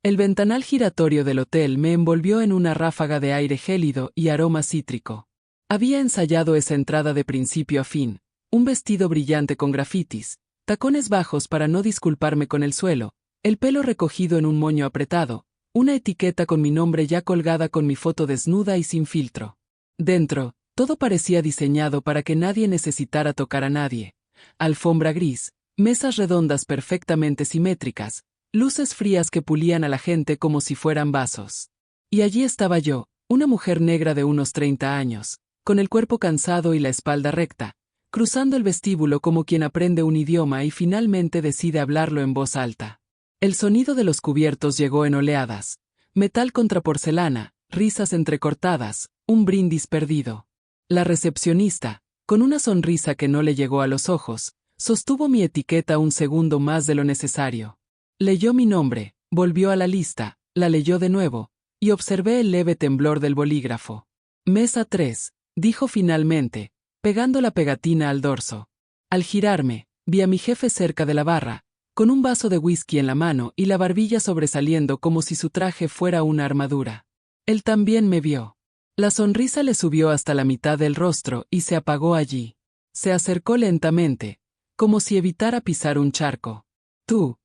El ventanal giratorio del hotel me envolvió en una ráfaga de aire gélido y aroma cítrico. Había ensayado esa entrada de principio a fin, un vestido brillante con grafitis, tacones bajos para no disculparme con el suelo, el pelo recogido en un moño apretado, una etiqueta con mi nombre ya colgada con mi foto desnuda y sin filtro. Dentro, todo parecía diseñado para que nadie necesitara tocar a nadie. Alfombra gris, mesas redondas perfectamente simétricas, luces frías que pulían a la gente como si fueran vasos. Y allí estaba yo, una mujer negra de unos 30 años, con el cuerpo cansado y la espalda recta, cruzando el vestíbulo como quien aprende un idioma y finalmente decide hablarlo en voz alta. El sonido de los cubiertos llegó en oleadas, metal contra porcelana, risas entrecortadas, un brindis perdido. La recepcionista, con una sonrisa que no le llegó a los ojos, sostuvo mi etiqueta un segundo más de lo necesario. Leyó mi nombre, volvió a la lista, la leyó de nuevo, y observé el leve temblor del bolígrafo. Mesa 3, dijo finalmente, pegando la pegatina al dorso. Al girarme, vi a mi jefe cerca de la barra, con un vaso de whisky en la mano y la barbilla sobresaliendo como si su traje fuera una armadura. Él también me vio. La sonrisa le subió hasta la mitad del rostro y se apagó allí. Se acercó lentamente, como si evitara pisar un charco. Tú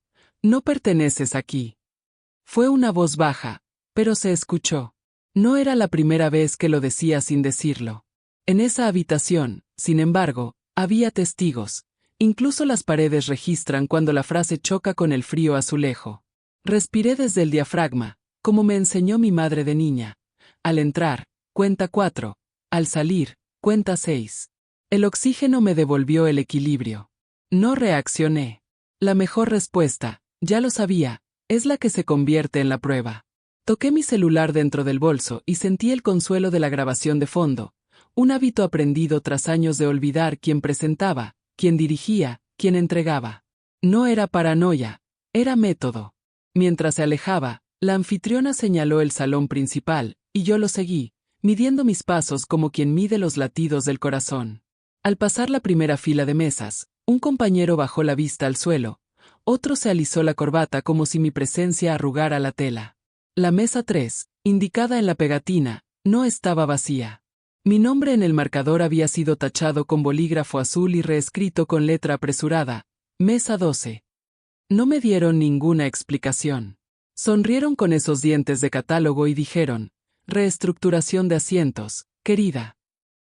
no perteneces aquí. Fue una voz baja, pero se escuchó. No era la primera vez que lo decía sin decirlo. En esa habitación, sin embargo, había testigos. Incluso las paredes registran cuando la frase choca con el frío azulejo. Respiré desde el diafragma, como me enseñó mi madre de niña. Al entrar, cuenta 4. Al salir, cuenta 6. El oxígeno me devolvió el equilibrio. No reaccioné. La mejor respuesta, ya lo sabía, es la que se convierte en la prueba. Toqué mi celular dentro del bolso y sentí el consuelo de la grabación de fondo, un hábito aprendido tras años de olvidar quién presentaba, quién dirigía, quién entregaba. No era paranoia, era método. Mientras se alejaba, la anfitriona señaló el salón principal, y yo lo seguí, midiendo mis pasos como quien mide los latidos del corazón. Al pasar la primera fila de mesas, un compañero bajó la vista al suelo, otro se alisó la corbata como si mi presencia arrugara la tela. La mesa 3, indicada en la pegatina, no estaba vacía. Mi nombre en el marcador había sido tachado con bolígrafo azul y reescrito con letra apresurada, mesa 12. No me dieron ninguna explicación. Sonrieron con esos dientes de catálogo y dijeron, reestructuración de asientos, querida.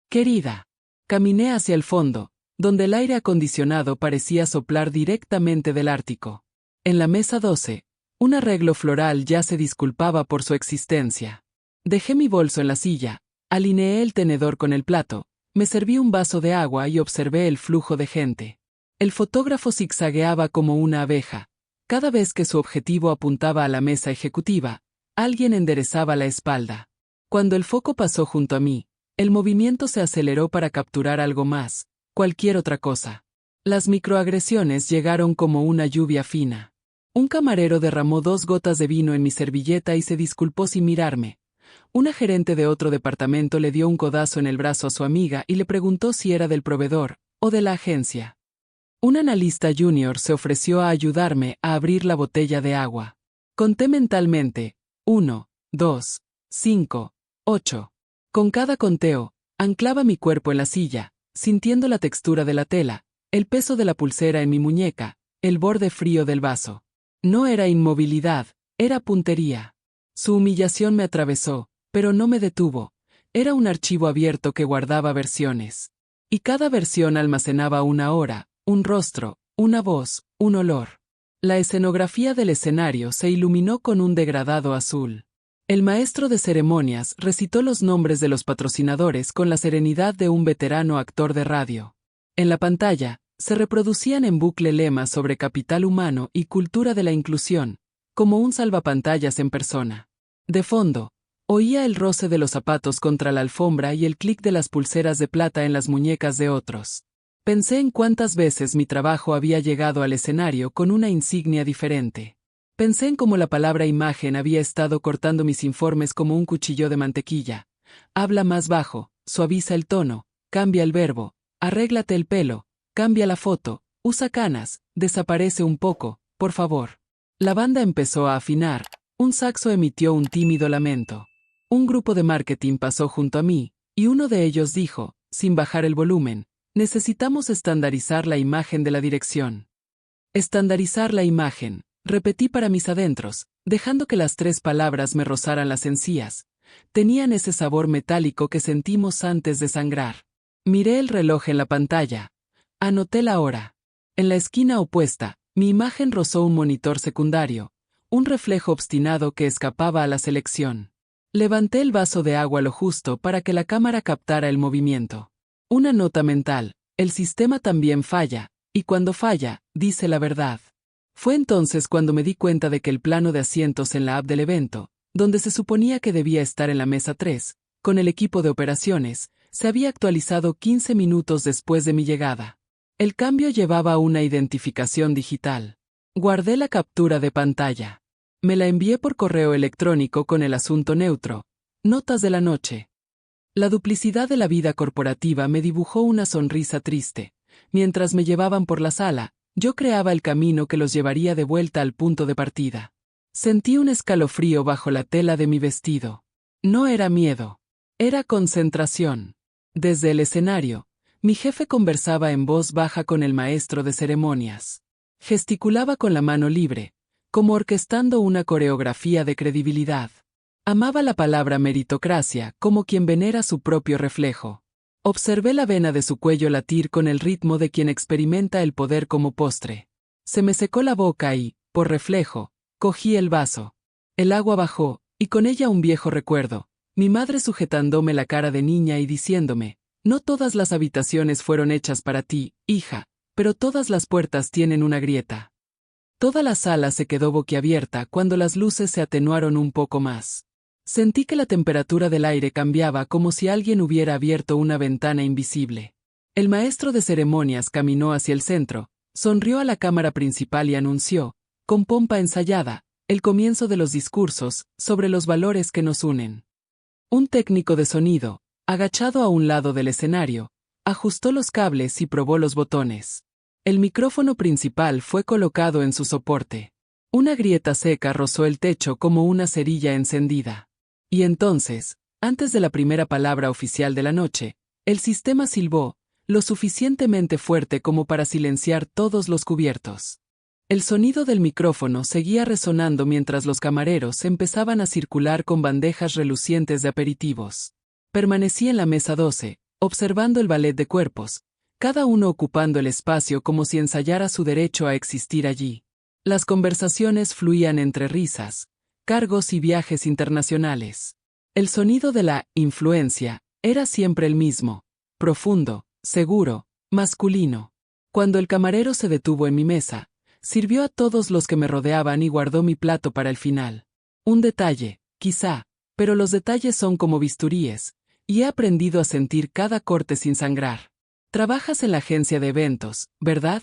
Querida. Caminé hacia el fondo, donde el aire acondicionado parecía soplar directamente del Ártico. En la mesa 12, un arreglo floral ya se disculpaba por su existencia. Dejé mi bolso en la silla, alineé el tenedor con el plato, me serví un vaso de agua y observé el flujo de gente. El fotógrafo zigzagueaba como una abeja. Cada vez que su objetivo apuntaba a la mesa ejecutiva, alguien enderezaba la espalda. Cuando el foco pasó junto a mí, el movimiento se aceleró para capturar algo más, cualquier otra cosa. Las microagresiones llegaron como una lluvia fina. Un camarero derramó 2 gotas de vino en mi servilleta y se disculpó sin mirarme. Una gerente de otro departamento le dio un codazo en el brazo a su amiga y le preguntó si era del proveedor o de la agencia. Un analista junior se ofreció a ayudarme a abrir la botella de agua. Conté mentalmente, 1, 2, 5, 8. Con cada conteo, anclaba mi cuerpo en la silla, sintiendo la textura de la tela, el peso de la pulsera en mi muñeca, el borde frío del vaso. No era inmovilidad, era puntería. Su humillación me atravesó, pero no me detuvo. Era un archivo abierto que guardaba versiones. Y cada versión almacenaba una hora, un rostro, una voz, un olor. La escenografía del escenario se iluminó con un degradado azul. El maestro de ceremonias recitó los nombres de los patrocinadores con la serenidad de un veterano actor de radio. En la pantalla, se reproducían en bucle lemas sobre capital humano y cultura de la inclusión, como un salvapantallas en persona. De fondo, oía el roce de los zapatos contra la alfombra y el clic de las pulseras de plata en las muñecas de otros. Pensé en cuántas veces mi trabajo había llegado al escenario con una insignia diferente. Pensé en cómo la palabra imagen había estado cortando mis informes como un cuchillo de mantequilla. Habla más bajo, suaviza el tono, cambia el verbo, arréglate el pelo, cambia la foto, usa canas, desaparece un poco, por favor. La banda empezó a afinar, Un saxo emitió un tímido lamento. Un grupo de marketing pasó junto a mí, y uno de ellos dijo, sin bajar el volumen, necesitamos estandarizar la imagen de la dirección. Estandarizar la imagen, repetí para mis adentros, dejando que las 3 palabras me rozaran las encías. Tenían ese sabor metálico que sentimos antes de sangrar. Miré el reloj en la pantalla. Anoté la hora. En la esquina opuesta, mi imagen rozó un monitor secundario, un reflejo obstinado que escapaba a la selección. Levanté el vaso de agua lo justo para que la cámara captara el movimiento. Una nota mental, el sistema también falla, y cuando falla, dice la verdad. Fue entonces cuando me di cuenta de que el plano de asientos en la app del evento, donde se suponía que debía estar en la mesa 3, con el equipo de operaciones, se había actualizado 15 minutos después de mi llegada. El cambio llevaba una identificación digital. Guardé la captura de pantalla. Me la envié por correo electrónico con el asunto neutro. Notas de la noche. La duplicidad de la vida corporativa me dibujó una sonrisa triste. Mientras me llevaban por la sala, yo creaba el camino que los llevaría de vuelta al punto de partida. Sentí un escalofrío bajo la tela de mi vestido. No era miedo. Era concentración. Desde el escenario, mi jefe conversaba en voz baja con el maestro de ceremonias. Gesticulaba con la mano libre, como orquestando una coreografía de credibilidad. Amaba la palabra meritocracia como quien venera su propio reflejo. Observé la vena de su cuello latir con el ritmo de quien experimenta el poder como postre. Se me secó la boca y, por reflejo, cogí el vaso. El agua bajó, y con ella un viejo recuerdo, mi madre sujetándome la cara de niña y diciéndome, no todas las habitaciones fueron hechas para ti, hija, pero todas las puertas tienen una grieta. Toda la sala se quedó boquiabierta cuando las luces se atenuaron un poco más. Sentí que la temperatura del aire cambiaba como si alguien hubiera abierto una ventana invisible. El maestro de ceremonias caminó hacia el centro, sonrió a la cámara principal y anunció, con pompa ensayada, el comienzo de los discursos sobre los valores que nos unen. Un técnico de sonido, agachado a un lado del escenario, ajustó los cables y probó los botones. El micrófono principal fue colocado en su soporte. Una grieta seca rozó el techo como una cerilla encendida. Y entonces, antes de la primera palabra oficial de la noche, el sistema silbó, lo suficientemente fuerte como para silenciar todos los cubiertos. El sonido del micrófono seguía resonando mientras los camareros empezaban a circular con bandejas relucientes de aperitivos. Permanecí en la mesa 12, observando el ballet de cuerpos, cada uno ocupando el espacio como si ensayara su derecho a existir allí. Las conversaciones fluían entre risas, cargos y viajes internacionales. El sonido de la influencia era siempre el mismo, profundo, seguro, masculino. Cuando el camarero se detuvo en mi mesa, sirvió a todos los que me rodeaban y guardó mi plato para el final. Un detalle, quizá, pero los detalles son como bisturíes, y he aprendido a sentir cada corte sin sangrar. ¿Trabajas en la agencia de eventos, verdad?,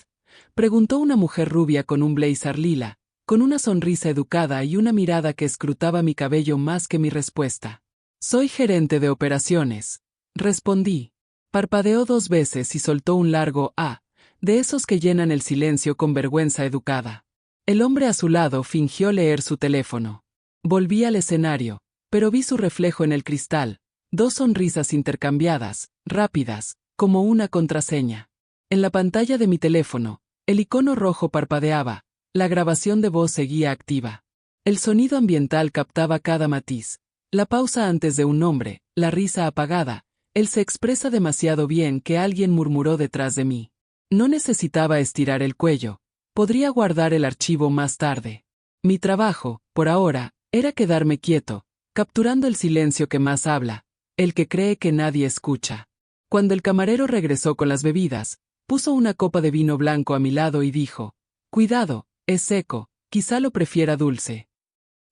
preguntó una mujer rubia con un blazer lila, con una sonrisa educada y una mirada que escrutaba mi cabello más que mi respuesta. Soy gerente de operaciones, respondí. Parpadeó 2 veces y soltó un largo «ah», de esos que llenan el silencio con vergüenza educada. El hombre a su lado fingió leer su teléfono. Volví al escenario, pero vi su reflejo en el cristal, 2 sonrisas intercambiadas, rápidas, como una contraseña. En la pantalla de mi teléfono, el icono rojo parpadeaba, la grabación de voz seguía activa. El sonido ambiental captaba cada matiz, la pausa antes de un nombre, la risa apagada, él se expresa demasiado bien que alguien murmuró detrás de mí. No necesitaba estirar el cuello, podría guardar el archivo más tarde. Mi trabajo, por ahora, era quedarme quieto, capturando el silencio que más habla, el que cree que nadie escucha. Cuando el camarero regresó con las bebidas, puso una copa de vino blanco a mi lado y dijo, «Cuidado, es seco, quizá lo prefiera dulce».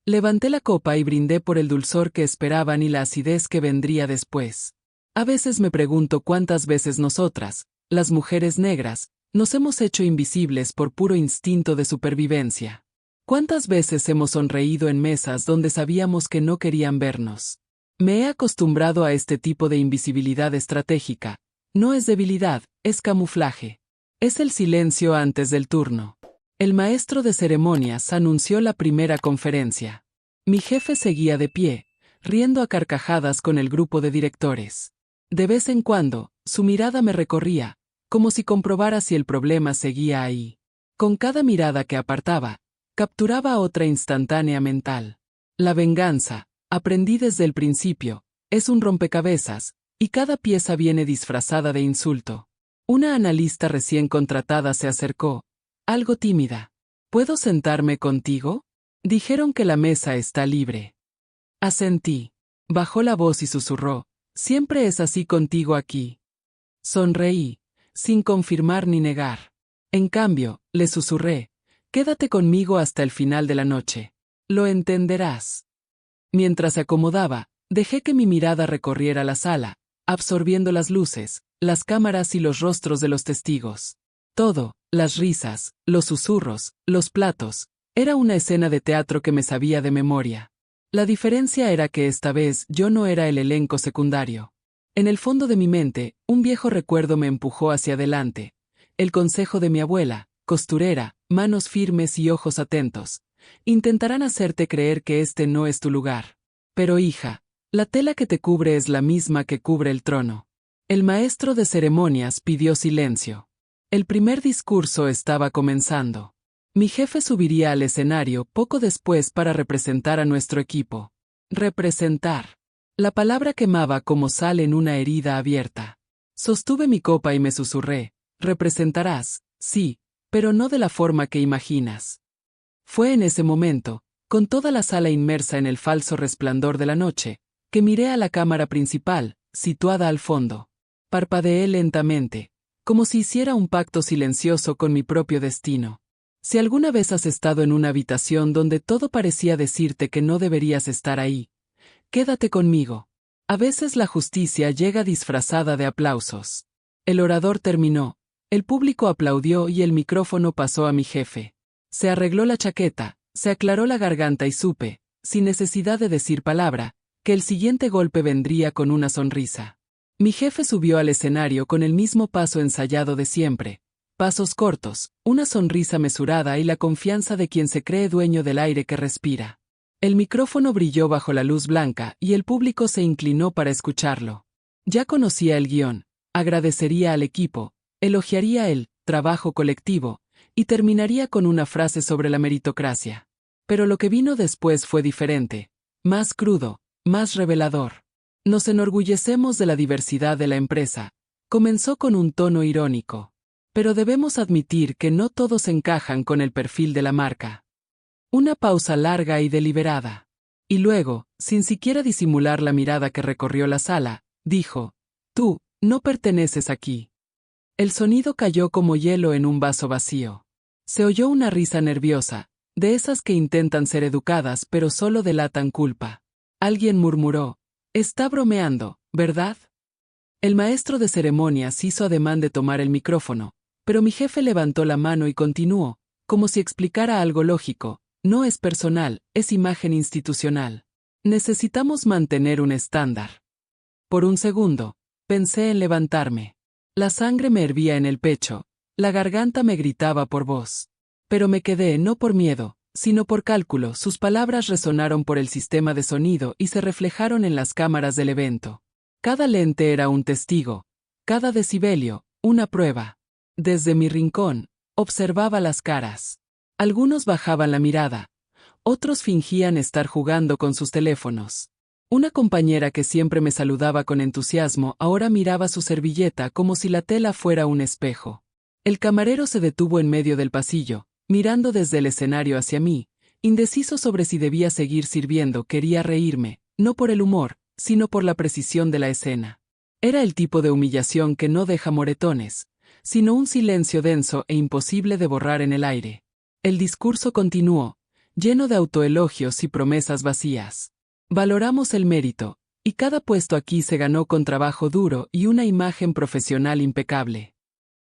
Levanté la copa y brindé por el dulzor que esperaban y la acidez que vendría después. A veces me pregunto cuántas veces nosotras, las mujeres negras, nos hemos hecho invisibles por puro instinto de supervivencia. ¿Cuántas veces hemos sonreído en mesas donde sabíamos que no querían vernos? Me he acostumbrado a este tipo de invisibilidad estratégica. No es debilidad, es camuflaje. Es el silencio antes del turno. El maestro de ceremonias anunció la primera conferencia. Mi jefe seguía de pie, riendo a carcajadas con el grupo de directores. De vez en cuando, su mirada me recorría, como si comprobara si el problema seguía ahí. Con cada mirada que apartaba, capturaba otra instantánea mental. La venganza, aprendí desde el principio, es un rompecabezas, y cada pieza viene disfrazada de insulto. Una analista recién contratada se acercó, algo tímida. ¿Puedo sentarme contigo? Dijeron que la mesa está libre. Asentí. Bajó la voz y susurró, siempre es así contigo aquí. Sonreí, sin confirmar ni negar. En cambio, le susurré, quédate conmigo hasta el final de la noche. Lo entenderás. Mientras se acomodaba, dejé que mi mirada recorriera la sala, absorbiendo las luces, las cámaras y los rostros de los testigos. Todo, las risas, los susurros, los platos, era una escena de teatro que me sabía de memoria. La diferencia era que esta vez yo no era el elenco secundario. En el fondo de mi mente, un viejo recuerdo me empujó hacia adelante. El consejo de mi abuela, costurera, manos firmes y ojos atentos. Intentarán hacerte creer que este no es tu lugar. Pero hija, la tela que te cubre es la misma que cubre el trono. El maestro de ceremonias pidió silencio. El primer discurso estaba comenzando. Mi jefe subiría al escenario poco después para representar a nuestro equipo. Representar. La palabra quemaba como sal en una herida abierta. Sostuve mi copa y me susurré, representarás, sí, pero no de la forma que imaginas. Fue en ese momento, con toda la sala inmersa en el falso resplandor de la noche, que miré a la cámara principal, situada al fondo. Parpadeé lentamente, como si hiciera un pacto silencioso con mi propio destino. Si alguna vez has estado en una habitación donde todo parecía decirte que no deberías estar ahí, quédate conmigo. A veces la justicia llega disfrazada de aplausos. El orador terminó, el público aplaudió y el micrófono pasó a mi jefe. Se arregló la chaqueta, se aclaró la garganta y supe, sin necesidad de decir palabra, que el siguiente golpe vendría con una sonrisa. Mi jefe subió al escenario con el mismo paso ensayado de siempre. Pasos cortos, una sonrisa mesurada y la confianza de quien se cree dueño del aire que respira. El micrófono brilló bajo la luz blanca y el público se inclinó para escucharlo. Ya conocía el guión, agradecería al equipo, elogiaría el trabajo colectivo y terminaría con una frase sobre la meritocracia. Pero lo que vino después fue diferente, más crudo, más revelador. Nos enorgullecemos de la diversidad de la empresa. Comenzó con un tono irónico. Pero debemos admitir que no todos encajan con el perfil de la marca. Una pausa larga y deliberada. Y luego, sin siquiera disimular la mirada que recorrió la sala, dijo, tú, no perteneces aquí. El sonido cayó como hielo en un vaso vacío. Se oyó una risa nerviosa, de esas que intentan ser educadas pero solo delatan culpa. Alguien murmuró, está bromeando, ¿verdad? El maestro de ceremonias hizo ademán de tomar el micrófono, pero mi jefe levantó la mano y continuó, como si explicara algo lógico. No es personal, es imagen institucional. Necesitamos mantener un estándar. Por un segundo, pensé en levantarme. La sangre me hervía en el pecho, la garganta me gritaba por voz. Pero me quedé no por miedo, sino por cálculo. Sus palabras resonaron por el sistema de sonido y se reflejaron en las cámaras del evento. Cada lente era un testigo, cada decibelio, una prueba. Desde mi rincón, observaba las caras. Algunos bajaban la mirada, otros fingían estar jugando con sus teléfonos. Una compañera que siempre me saludaba con entusiasmo ahora miraba su servilleta como si la tela fuera un espejo. El camarero se detuvo en medio del pasillo, mirando desde el escenario hacia mí, indeciso sobre si debía seguir sirviendo. Quería reírme, no por el humor, sino por la precisión de la escena. Era el tipo de humillación que no deja moretones, sino un silencio denso e imposible de borrar en el aire. El discurso continuó, lleno de autoelogios y promesas vacías. Valoramos el mérito, y cada puesto aquí se ganó con trabajo duro y una imagen profesional impecable.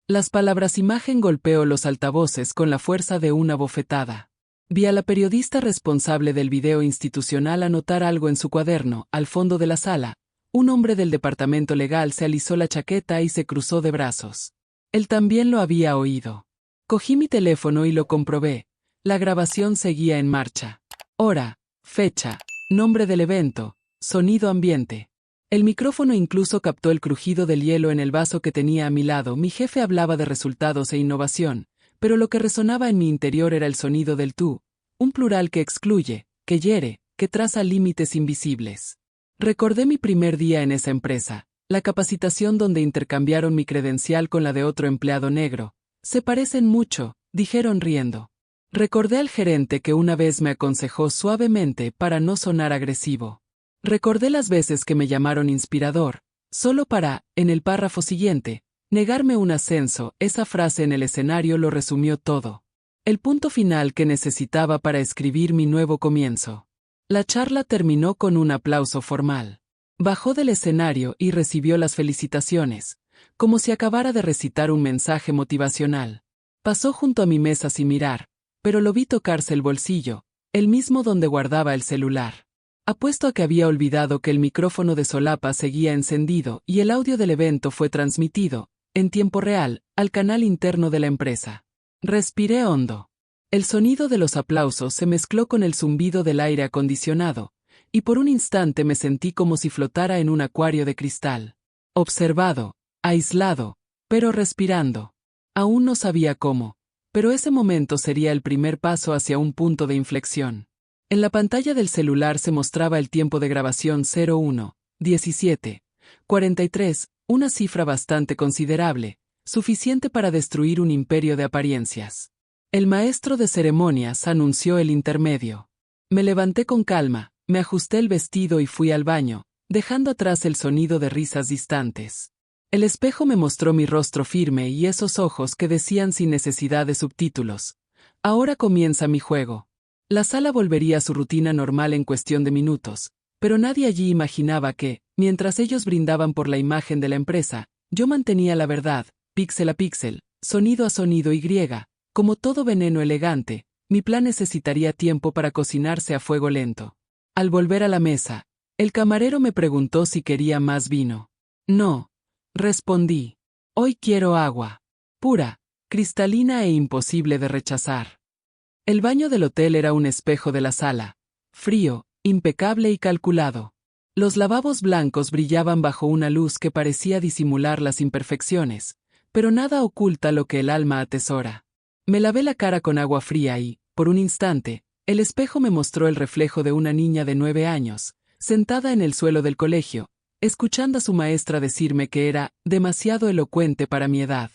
Las palabras imagen golpeó los altavoces con la fuerza de una bofetada. Vi a la periodista responsable del video institucional anotar algo en su cuaderno. Al fondo de la sala, un hombre del departamento legal se alisó la chaqueta y se cruzó de brazos. Él también lo había oído. Cogí mi teléfono y lo comprobé. La grabación seguía en marcha. Hora, fecha, nombre del evento, sonido ambiente. El micrófono incluso captó el crujido del hielo en el vaso que tenía a mi lado. Mi jefe hablaba de resultados e innovación, pero lo que resonaba en mi interior era el sonido del tú, un plural que excluye, que hiere, que traza límites invisibles. Recordé mi primer día en esa empresa, la capacitación donde intercambiaron mi credencial con la de otro empleado negro. Se parecen mucho, dijeron riendo. Recordé al gerente que una vez me aconsejó suavemente para no sonar agresivo. Recordé las veces que me llamaron inspirador, solo para, en el párrafo siguiente, negarme un ascenso. Esa frase en el escenario lo resumió todo. El punto final que necesitaba para escribir mi nuevo comienzo. La charla terminó con un aplauso formal. Bajó del escenario y recibió las felicitaciones, como si acabara de recitar un mensaje motivacional. Pasó junto a mi mesa sin mirar, pero lo vi tocarse el bolsillo, el mismo donde guardaba el celular. Apuesto a que había olvidado que el micrófono de solapa seguía encendido y el audio del evento fue transmitido, en tiempo real, al canal interno de la empresa. Respiré hondo. El sonido de los aplausos se mezcló con el zumbido del aire acondicionado, y por un instante me sentí como si flotara en un acuario de cristal. Observado, aislado, pero respirando. Aún no sabía cómo, pero ese momento sería el primer paso hacia un punto de inflexión. En la pantalla del celular se mostraba el tiempo de grabación 01:17:43, una cifra bastante considerable, suficiente para destruir un imperio de apariencias. El maestro de ceremonias anunció el intermedio. Me levanté con calma, me ajusté el vestido y fui al baño, dejando atrás el sonido de risas distantes. El espejo me mostró mi rostro firme y esos ojos que decían sin necesidad de subtítulos: ahora comienza mi juego. La sala volvería a su rutina normal en cuestión de minutos, pero nadie allí imaginaba que, mientras ellos brindaban por la imagen de la empresa, yo mantenía la verdad, píxel a píxel, sonido a sonido y como todo veneno elegante, mi plan necesitaría tiempo para cocinarse a fuego lento. Al volver a la mesa, el camarero me preguntó si quería más vino. No, respondí. Hoy quiero agua. Pura, cristalina e imposible de rechazar. El baño del hotel era un espejo de la sala, frío, impecable y calculado. Los lavabos blancos brillaban bajo una luz que parecía disimular las imperfecciones, pero nada oculta lo que el alma atesora. Me lavé la cara con agua fría y, por un instante, el espejo me mostró el reflejo de una niña de 9 años, sentada en el suelo del colegio, escuchando a su maestra decirme que era demasiado elocuente para mi edad.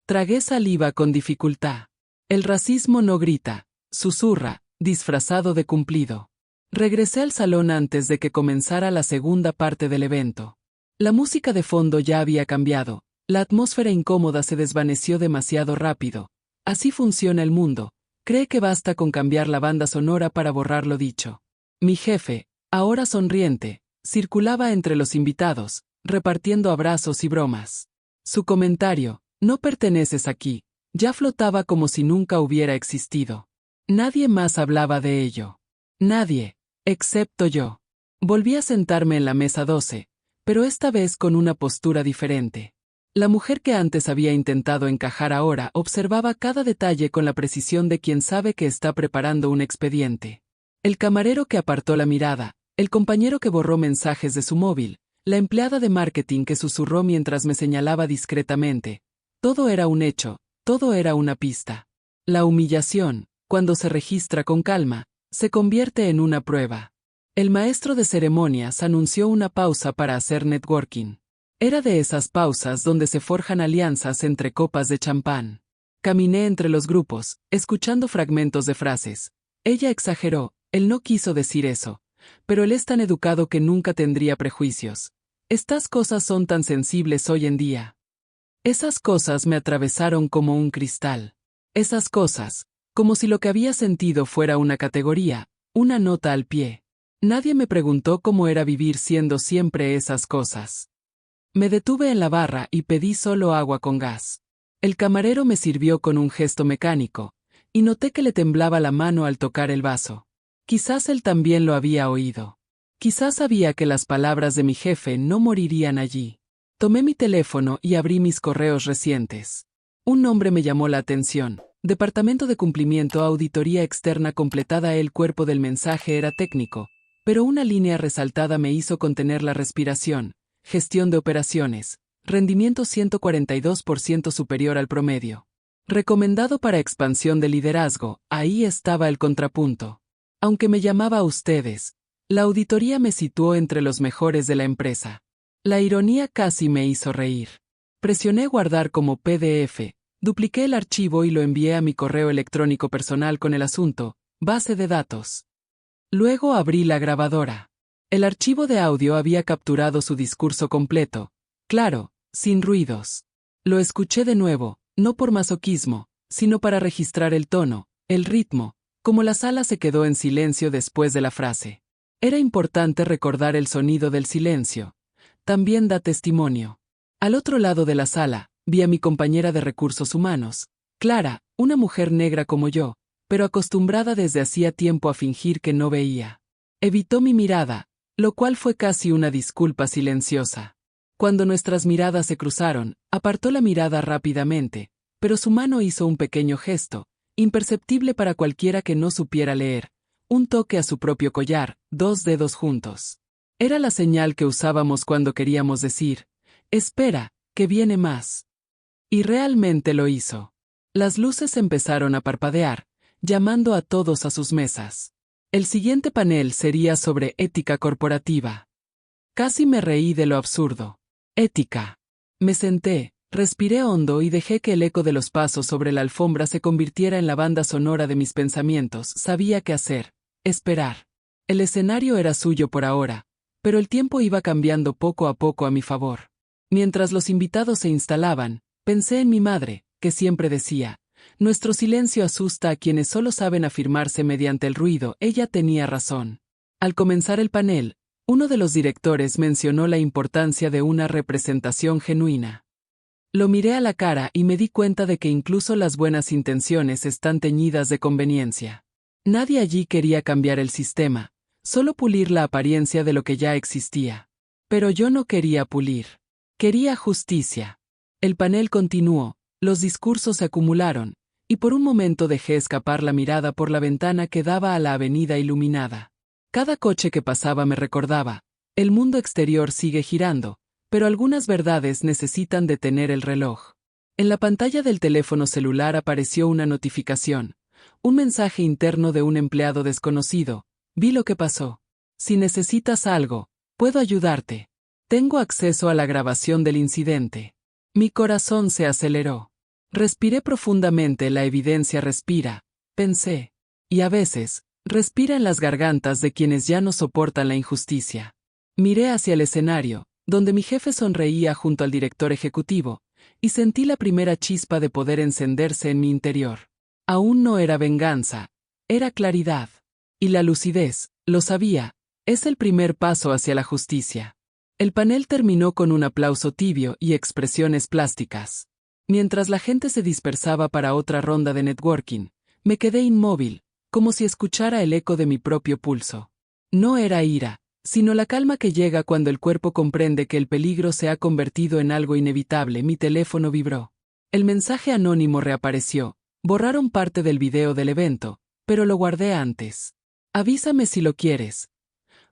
Tragué saliva con dificultad. El racismo no grita, susurra, disfrazado de cumplido. Regresé al salón antes de que comenzara la segunda parte del evento. La música de fondo ya había cambiado, la atmósfera incómoda se desvaneció demasiado rápido. Así funciona el mundo, cree que basta con cambiar la banda sonora para borrar lo dicho. Mi jefe, ahora sonriente, circulaba entre los invitados, repartiendo abrazos y bromas. Su comentario, "No perteneces aquí", ya flotaba como si nunca hubiera existido. Nadie más hablaba de ello. Nadie, excepto yo. Volví a sentarme en la mesa 12, pero esta vez con una postura diferente. La mujer que antes había intentado encajar ahora observaba cada detalle con la precisión de quien sabe que está preparando un expediente. El camarero que apartó la mirada, el compañero que borró mensajes de su móvil, la empleada de marketing que susurró mientras me señalaba discretamente. Todo era un hecho. Todo era una pista. La humillación, cuando se registra con calma, se convierte en una prueba. El maestro de ceremonias anunció una pausa para hacer networking. Era de esas pausas donde se forjan alianzas entre copas de champán. Caminé entre los grupos, escuchando fragmentos de frases. Ella exageró, él no quiso decir eso, pero él es tan educado que nunca tendría prejuicios. Estas cosas son tan sensibles hoy en día. Esas cosas me atravesaron como un cristal. Esas cosas, como si lo que había sentido fuera una categoría, una nota al pie. Nadie me preguntó cómo era vivir siendo siempre esas cosas. Me detuve en la barra y pedí solo agua con gas. El camarero me sirvió con un gesto mecánico, y noté que le temblaba la mano al tocar el vaso. Quizás él también lo había oído. Quizás sabía que las palabras de mi jefe no morirían allí. Tomé mi teléfono y abrí mis correos recientes. Un nombre me llamó la atención, Departamento de cumplimiento, auditoría externa completada. El cuerpo del mensaje era técnico, pero una línea resaltada me hizo contener la respiración. Gestión de operaciones. Rendimiento 142% superior al promedio. Recomendado para expansión de liderazgo. Ahí estaba el contrapunto. Aunque me llamaba a ustedes, la auditoría me situó entre los mejores de la empresa. La ironía casi me hizo reír. Presioné guardar como PDF, dupliqué el archivo y lo envié a mi correo electrónico personal con el asunto, base de datos. Luego abrí la grabadora. El archivo de audio había capturado su discurso completo, claro, sin ruidos. Lo escuché de nuevo, no por masoquismo, sino para registrar el tono, el ritmo, como la sala se quedó en silencio después de la frase. Era importante recordar el sonido del silencio. También da testimonio. Al otro lado de la sala, vi a mi compañera de recursos humanos, Clara, una mujer negra como yo, pero acostumbrada desde hacía tiempo a fingir que no veía. Evitó mi mirada, lo cual fue casi una disculpa silenciosa. Cuando nuestras miradas se cruzaron, apartó la mirada rápidamente, pero su mano hizo un pequeño gesto, imperceptible para cualquiera que no supiera leer, un toque a su propio collar, 2 dedos juntos. Era la señal que usábamos cuando queríamos decir, espera, que viene más. Y realmente lo hizo. Las luces empezaron a parpadear, llamando a todos a sus mesas. El siguiente panel sería sobre ética corporativa. Casi me reí de lo absurdo. Ética. Me senté, respiré hondo y dejé que el eco de los pasos sobre la alfombra se convirtiera en la banda sonora de mis pensamientos. Sabía qué hacer. Esperar. El escenario era suyo por ahora, pero el tiempo iba cambiando poco a poco a mi favor. Mientras los invitados se instalaban, pensé en mi madre, que siempre decía, nuestro silencio asusta a quienes solo saben afirmarse mediante el ruido. Ella tenía razón. Al comenzar el panel, uno de los directores mencionó la importancia de una representación genuina. Lo miré a la cara y me di cuenta de que incluso las buenas intenciones están teñidas de conveniencia. Nadie allí quería cambiar el sistema, solo pulir la apariencia de lo que ya existía. Pero yo no quería pulir. Quería justicia. El panel continuó, los discursos se acumularon, y por un momento dejé escapar la mirada por la ventana que daba a la avenida iluminada. Cada coche que pasaba me recordaba, el mundo exterior sigue girando, pero algunas verdades necesitan detener el reloj. En la pantalla del teléfono celular apareció una notificación, un mensaje interno de un empleado desconocido. Vi lo que pasó. Si necesitas algo, puedo ayudarte. Tengo acceso a la grabación del incidente. Mi corazón se aceleró. Respiré profundamente. La evidencia respira, pensé. Y a veces, respira en las gargantas de quienes ya no soportan la injusticia. Miré hacia el escenario, donde mi jefe sonreía junto al director ejecutivo, y sentí la primera chispa de poder encenderse en mi interior. Aún no era venganza, era claridad. Y la lucidez, lo sabía, es el primer paso hacia la justicia. El panel terminó con un aplauso tibio y expresiones plásticas. Mientras la gente se dispersaba para otra ronda de networking, me quedé inmóvil, como si escuchara el eco de mi propio pulso. No era ira, sino la calma que llega cuando el cuerpo comprende que el peligro se ha convertido en algo inevitable. Mi teléfono vibró. El mensaje anónimo reapareció. Borraron parte del video del evento, pero lo guardé antes. Avísame si lo quieres.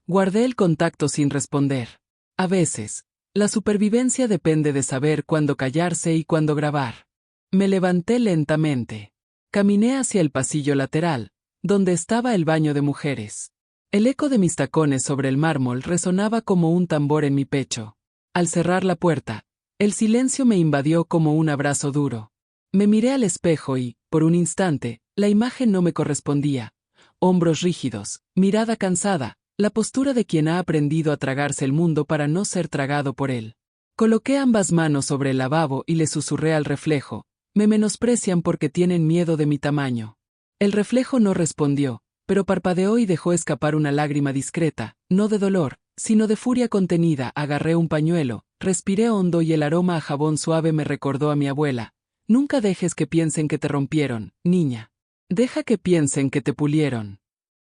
Guardé el contacto sin responder. A veces, la supervivencia depende de saber cuándo callarse y cuándo grabar. Me levanté lentamente. Caminé hacia el pasillo lateral, donde estaba el baño de mujeres. El eco de mis tacones sobre el mármol resonaba como un tambor en mi pecho. Al cerrar la puerta, el silencio me invadió como un abrazo duro. Me miré al espejo y, por un instante, la imagen no me correspondía. Hombros rígidos, mirada cansada, la postura de quien ha aprendido a tragarse el mundo para no ser tragado por él. Coloqué ambas manos sobre el lavabo y le susurré al reflejo, me menosprecian porque tienen miedo de mi tamaño. El reflejo no respondió, pero parpadeó y dejó escapar una lágrima discreta, no de dolor, sino de furia contenida. Agarré un pañuelo, respiré hondo y el aroma a jabón suave me recordó a mi abuela. Nunca dejes que piensen que te rompieron, niña. Deja que piensen que te pulieron.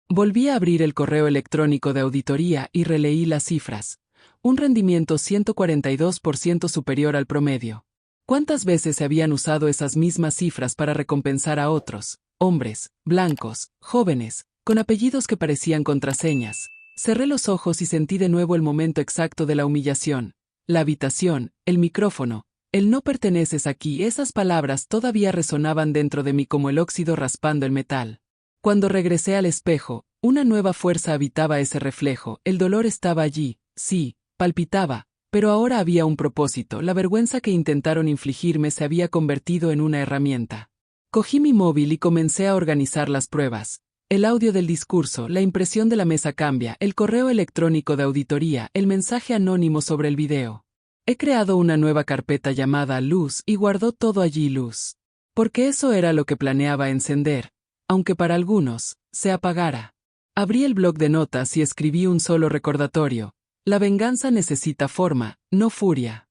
Volví a abrir el correo electrónico de auditoría y releí las cifras. Un rendimiento 142% superior al promedio. ¿Cuántas veces se habían usado esas mismas cifras para recompensar a otros, hombres, blancos, jóvenes, con apellidos que parecían contraseñas? Cerré los ojos y sentí de nuevo el momento exacto de la humillación. La habitación, el micrófono, el no perteneces aquí, esas palabras todavía resonaban dentro de mí como el óxido raspando el metal. Cuando regresé al espejo, una nueva fuerza habitaba ese reflejo, el dolor estaba allí, sí, palpitaba, pero ahora había un propósito, la vergüenza que intentaron infligirme se había convertido en una herramienta. Cogí mi móvil y comencé a organizar las pruebas. El audio del discurso, la impresión de la mesa cambia, el correo electrónico de auditoría, el mensaje anónimo sobre el video. He creado una nueva carpeta llamada Luz y guardó todo allí Luz. Porque eso era lo que planeaba encender, aunque para algunos, se apagara. Abrí el bloc de notas y escribí un solo recordatorio. La venganza necesita forma, no furia.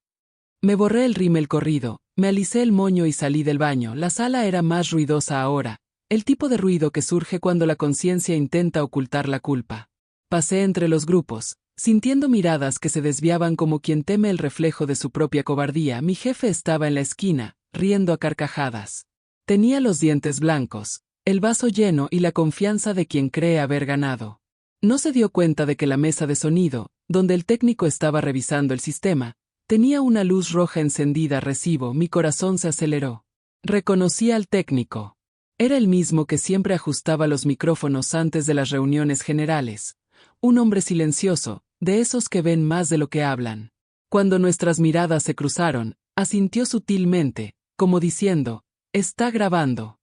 Me borré el rímel corrido, me alisé el moño y salí del baño. La sala era más ruidosa ahora, el tipo de ruido que surge cuando la conciencia intenta ocultar la culpa. Pasé entre los grupos, sintiendo miradas que se desviaban como quien teme el reflejo de su propia cobardía. Mi jefe estaba en la esquina, riendo a carcajadas. Tenía los dientes blancos, el vaso lleno y la confianza de quien cree haber ganado. No se dio cuenta de que la mesa de sonido, donde el técnico estaba revisando el sistema, tenía una luz roja encendida. Recibo, mi corazón se aceleró. Reconocí al técnico. Era el mismo que siempre ajustaba los micrófonos antes de las reuniones generales. Un hombre silencioso, de esos que ven más de lo que hablan. Cuando nuestras miradas se cruzaron, asintió sutilmente, como diciendo, «Está grabando».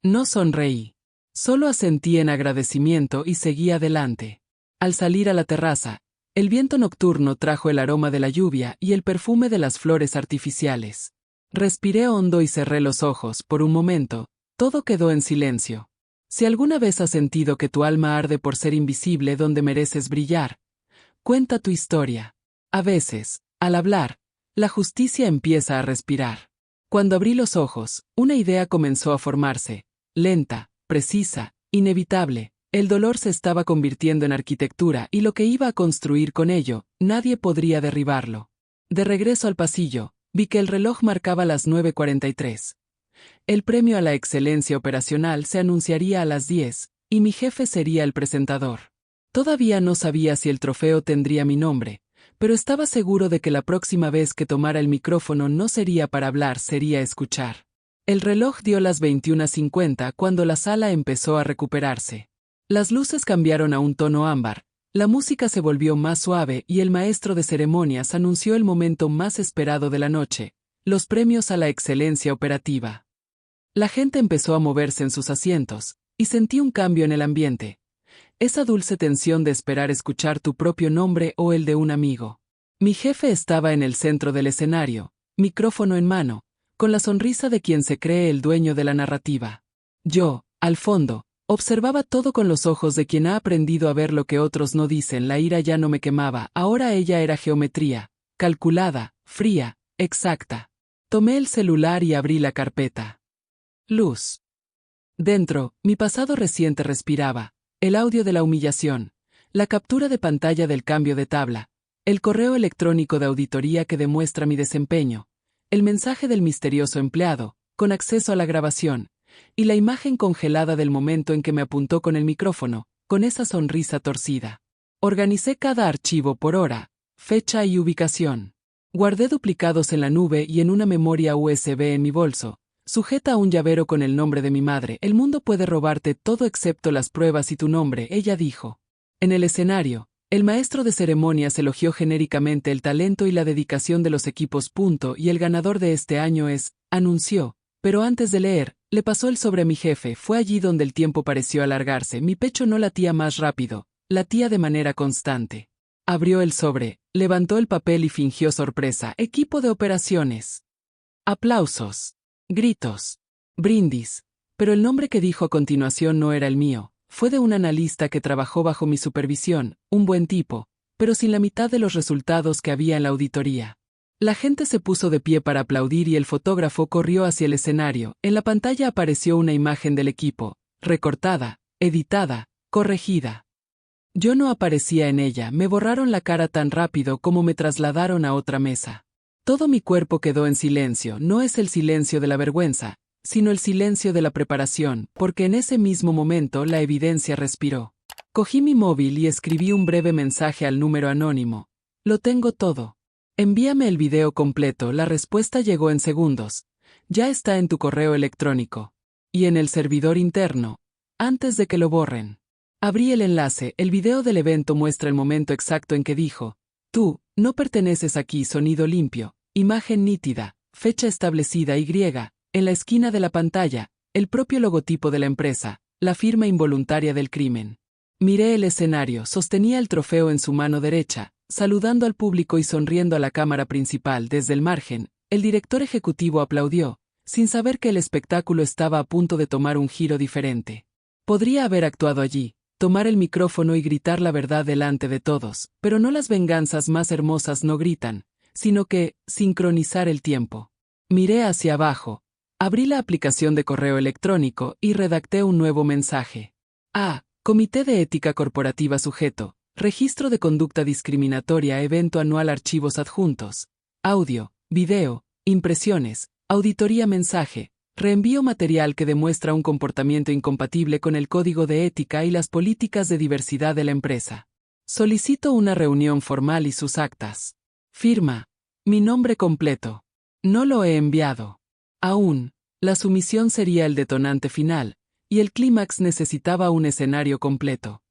No sonreí. Solo asentí en agradecimiento y seguí adelante. Al salir a la terraza, el viento nocturno trajo el aroma de la lluvia y el perfume de las flores artificiales. Respiré hondo y cerré los ojos. Por un momento, todo quedó en silencio. Si alguna vez has sentido que tu alma arde por ser invisible donde mereces brillar, cuenta tu historia. A veces, al hablar, la justicia empieza a respirar. Cuando abrí los ojos, una idea comenzó a formarse, lenta, precisa, inevitable. El dolor se estaba convirtiendo en arquitectura y lo que iba a construir con ello, nadie podría derribarlo. De regreso al pasillo, vi que el reloj marcaba las 9:43. El premio a la excelencia operacional se anunciaría a las 10, y mi jefe sería el presentador. Todavía no sabía si el trofeo tendría mi nombre, pero estaba seguro de que la próxima vez que tomara el micrófono no sería para hablar, sería escuchar. El reloj dio las 21:50 cuando la sala empezó a recuperarse. Las luces cambiaron a un tono ámbar, la música se volvió más suave y el maestro de ceremonias anunció el momento más esperado de la noche, los premios a la excelencia operativa. La gente empezó a moverse en sus asientos, y sentí un cambio en el ambiente. Esa dulce tensión de esperar escuchar tu propio nombre o el de un amigo. Mi jefe estaba en el centro del escenario, micrófono en mano, con la sonrisa de quien se cree el dueño de la narrativa. Yo, al fondo, observaba todo con los ojos de quien ha aprendido a ver lo que otros no dicen. La ira ya no me quemaba, ahora ella era geometría, calculada, fría, exacta. Tomé el celular y abrí la carpeta. Luz. Dentro, mi pasado reciente respiraba, el audio de la humillación, la captura de pantalla del cambio de tabla, el correo electrónico de auditoría que demuestra mi desempeño, el mensaje del misterioso empleado, con acceso a la grabación, y la imagen congelada del momento en que me apuntó con el micrófono, con esa sonrisa torcida. Organicé cada archivo por hora, fecha y ubicación. Guardé duplicados en la nube y en una memoria USB en mi bolso, sujeta a un llavero con el nombre de mi madre. El mundo puede robarte todo excepto las pruebas y tu nombre, ella dijo. En el escenario, el maestro de ceremonias elogió genéricamente el talento y la dedicación de los equipos. Y el ganador de este año es, anunció, pero antes de leer, le pasó el sobre a mi jefe. Fue allí donde el tiempo pareció alargarse. Mi pecho no latía más rápido, latía de manera constante. Abrió el sobre, levantó el papel y fingió sorpresa. Equipo de operaciones. Aplausos. Gritos. Brindis. Pero el nombre que dijo a continuación no era el mío. Fue de un analista que trabajó bajo mi supervisión, un buen tipo, pero sin la mitad de los resultados que había en la auditoría. La gente se puso de pie para aplaudir y el fotógrafo corrió hacia el escenario. En la pantalla apareció una imagen del equipo, recortada, editada, corregida. Yo no aparecía en ella, me borraron la cara tan rápido como me trasladaron a otra mesa. Todo mi cuerpo quedó en silencio. No es el silencio de la vergüenza, sino el silencio de la preparación, porque en ese mismo momento la evidencia respiró. Cogí mi móvil y escribí un breve mensaje al número anónimo. Lo tengo todo. Envíame el video completo. La respuesta llegó en segundos. Ya está en tu correo electrónico. Y en el servidor interno. Antes de que lo borren. Abrí el enlace. El video del evento muestra el momento exacto en que dijo: tú, no perteneces aquí. Sonido limpio. Imagen nítida. Fecha establecida y griega. En la esquina de la pantalla, el propio logotipo de la empresa, la firma involuntaria del crimen. Miré el escenario. Sostenía el trofeo en su mano derecha, saludando al público y sonriendo a la cámara principal. Desde el margen, el director ejecutivo aplaudió, sin saber que el espectáculo estaba a punto de tomar un giro diferente. Podría haber actuado allí, tomar el micrófono y gritar la verdad delante de todos, pero no. Las venganzas más hermosas no gritan, sino que sincronizar el tiempo. Miré hacia abajo, abrí la aplicación de correo electrónico y redacté un nuevo mensaje. Comité de Ética Corporativa sujeto, Registro de Conducta Discriminatoria, evento anual, archivos adjuntos, audio, video, impresiones, auditoría, mensaje, reenvío material que demuestra un comportamiento incompatible con el código de ética y las políticas de diversidad de la empresa. Solicito una reunión formal y sus actas. Firma. Mi nombre completo. No lo he enviado. Aún, la sumisión sería el detonante final, y el clímax necesitaba un escenario completo.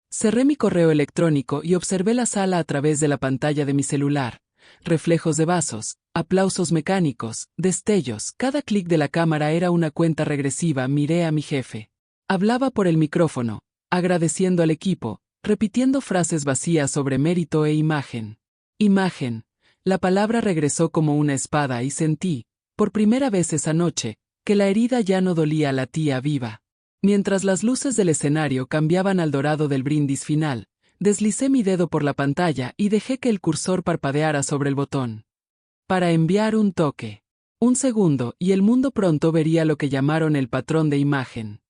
Cerré mi correo electrónico y observé la sala a través de la pantalla de mi celular. Reflejos de vasos, aplausos mecánicos, destellos. Cada clic de la cámara era una cuenta regresiva. Miré a mi jefe. Hablaba por el micrófono, agradeciendo al equipo, repitiendo frases vacías sobre mérito e imagen. Imagen. La palabra regresó como una espada y sentí, por primera vez esa noche, que la herida ya no dolía. Latía viva. Mientras las luces del escenario cambiaban al dorado del brindis final, deslicé mi dedo por la pantalla y dejé que el cursor parpadeara sobre el botón. Para enviar un toque. Un segundo y el mundo pronto vería lo que llamaron el patrón de imagen.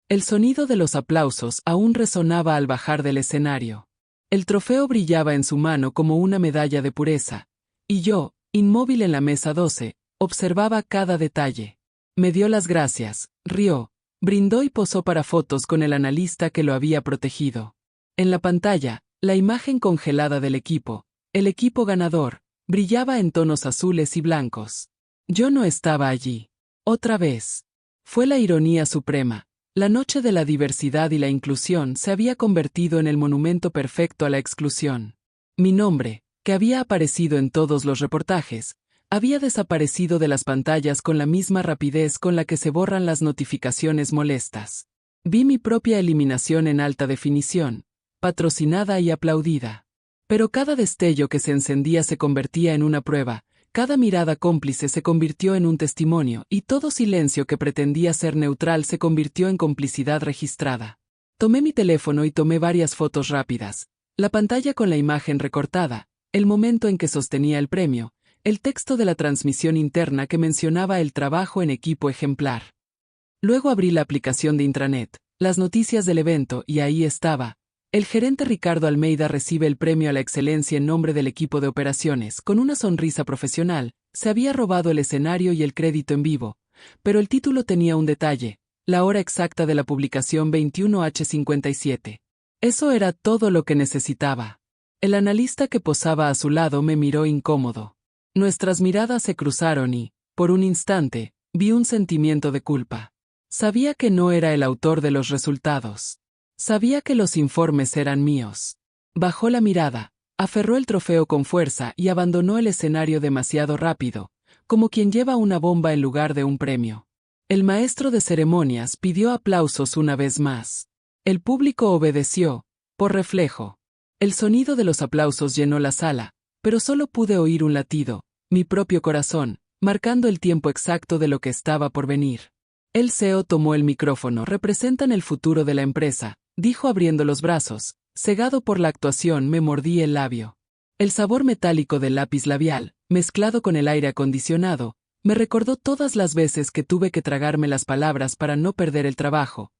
El sonido de los aplausos aún resonaba al bajar del escenario. El trofeo brillaba en su mano como una medalla de pureza, y yo, inmóvil en la mesa 12, observaba cada detalle. Me dio las gracias, rió, brindó y posó para fotos con el analista que lo había protegido. En la pantalla, la imagen congelada del equipo, el equipo ganador, brillaba en tonos azules y blancos. Yo no estaba allí. Otra vez. Fue la ironía suprema. La noche de la diversidad y la inclusión se había convertido en el monumento perfecto a la exclusión. Mi nombre, que había aparecido en todos los reportajes, había desaparecido de las pantallas con la misma rapidez con la que se borran las notificaciones molestas. Vi mi propia eliminación en alta definición, patrocinada y aplaudida. Pero cada destello que se encendía se convertía en una prueba, cada mirada cómplice se convirtió en un testimonio, y todo silencio que pretendía ser neutral se convirtió en complicidad registrada. Tomé mi teléfono y tomé varias fotos rápidas, la pantalla con la imagen recortada, el momento en que sostenía el premio, el texto de la transmisión interna que mencionaba el trabajo en equipo ejemplar. Luego abrí la aplicación de intranet, las noticias del evento, y ahí estaba. El gerente Ricardo Almeida recibe el premio a la excelencia en nombre del equipo de operaciones. Con una sonrisa profesional, se había robado el escenario y el crédito en vivo, pero el título tenía un detalle: la hora exacta de la publicación 21h57. Eso era todo lo que necesitaba. El analista que posaba a su lado me miró incómodo. Nuestras miradas se cruzaron y, por un instante, vi un sentimiento de culpa. Sabía que no era el autor de los resultados. Sabía que los informes eran míos. Bajó la mirada, aferró el trofeo con fuerza y abandonó el escenario demasiado rápido, como quien lleva una bomba en lugar de un premio. El maestro de ceremonias pidió aplausos una vez más. El público obedeció, por reflejo. El sonido de los aplausos llenó la sala, pero solo pude oír un latido, mi propio corazón, marcando el tiempo exacto de lo que estaba por venir. El CEO tomó el micrófono. Representan el futuro de la empresa, dijo abriendo los brazos. Cegado por la actuación, me mordí el labio. El sabor metálico del lápiz labial, mezclado con el aire acondicionado, me recordó todas las veces que tuve que tragarme las palabras para no perder el trabajo.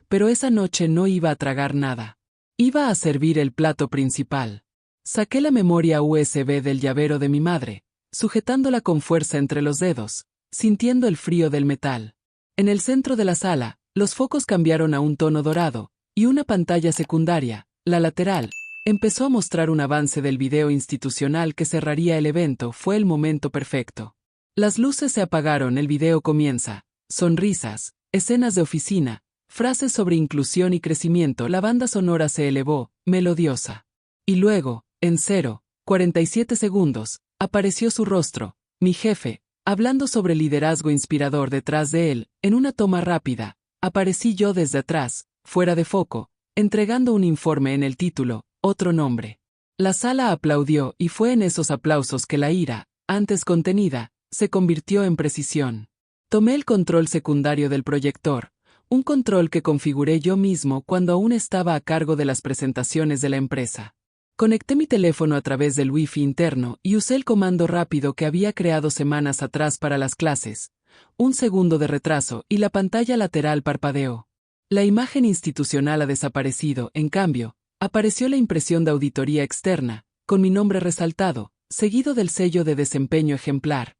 Pero esa noche no iba a tragar nada. Iba a servir el plato principal. Saqué la memoria USB del llavero de mi madre, sujetándola con fuerza entre los dedos, sintiendo el frío del metal. En el centro de la sala, los focos cambiaron a un tono dorado, y una pantalla secundaria, la lateral, empezó a mostrar un avance del video institucional que cerraría el evento. Fue el momento perfecto. Las luces se apagaron, el video comienza. Sonrisas, escenas de oficina, frases sobre inclusión y crecimiento. La banda sonora se elevó, melodiosa. Y luego, en 0,47 segundos, apareció su rostro, mi jefe, hablando sobre liderazgo inspirador. Detrás de él, en una toma rápida, aparecí yo desde atrás, fuera de foco, entregando un informe. En el título, otro nombre. La sala aplaudió y fue en esos aplausos que la ira, antes contenida, se convirtió en precisión. Tomé el control secundario del proyector, un control que configuré yo mismo cuando aún estaba a cargo de las presentaciones de la empresa. Conecté mi teléfono a través del Wi-Fi interno y usé el comando rápido que había creado semanas atrás para las clases. Un segundo de retraso y la pantalla lateral parpadeó. La imagen institucional ha desaparecido. En cambio, apareció la impresión de auditoría externa, con mi nombre resaltado, seguido del sello de desempeño ejemplar.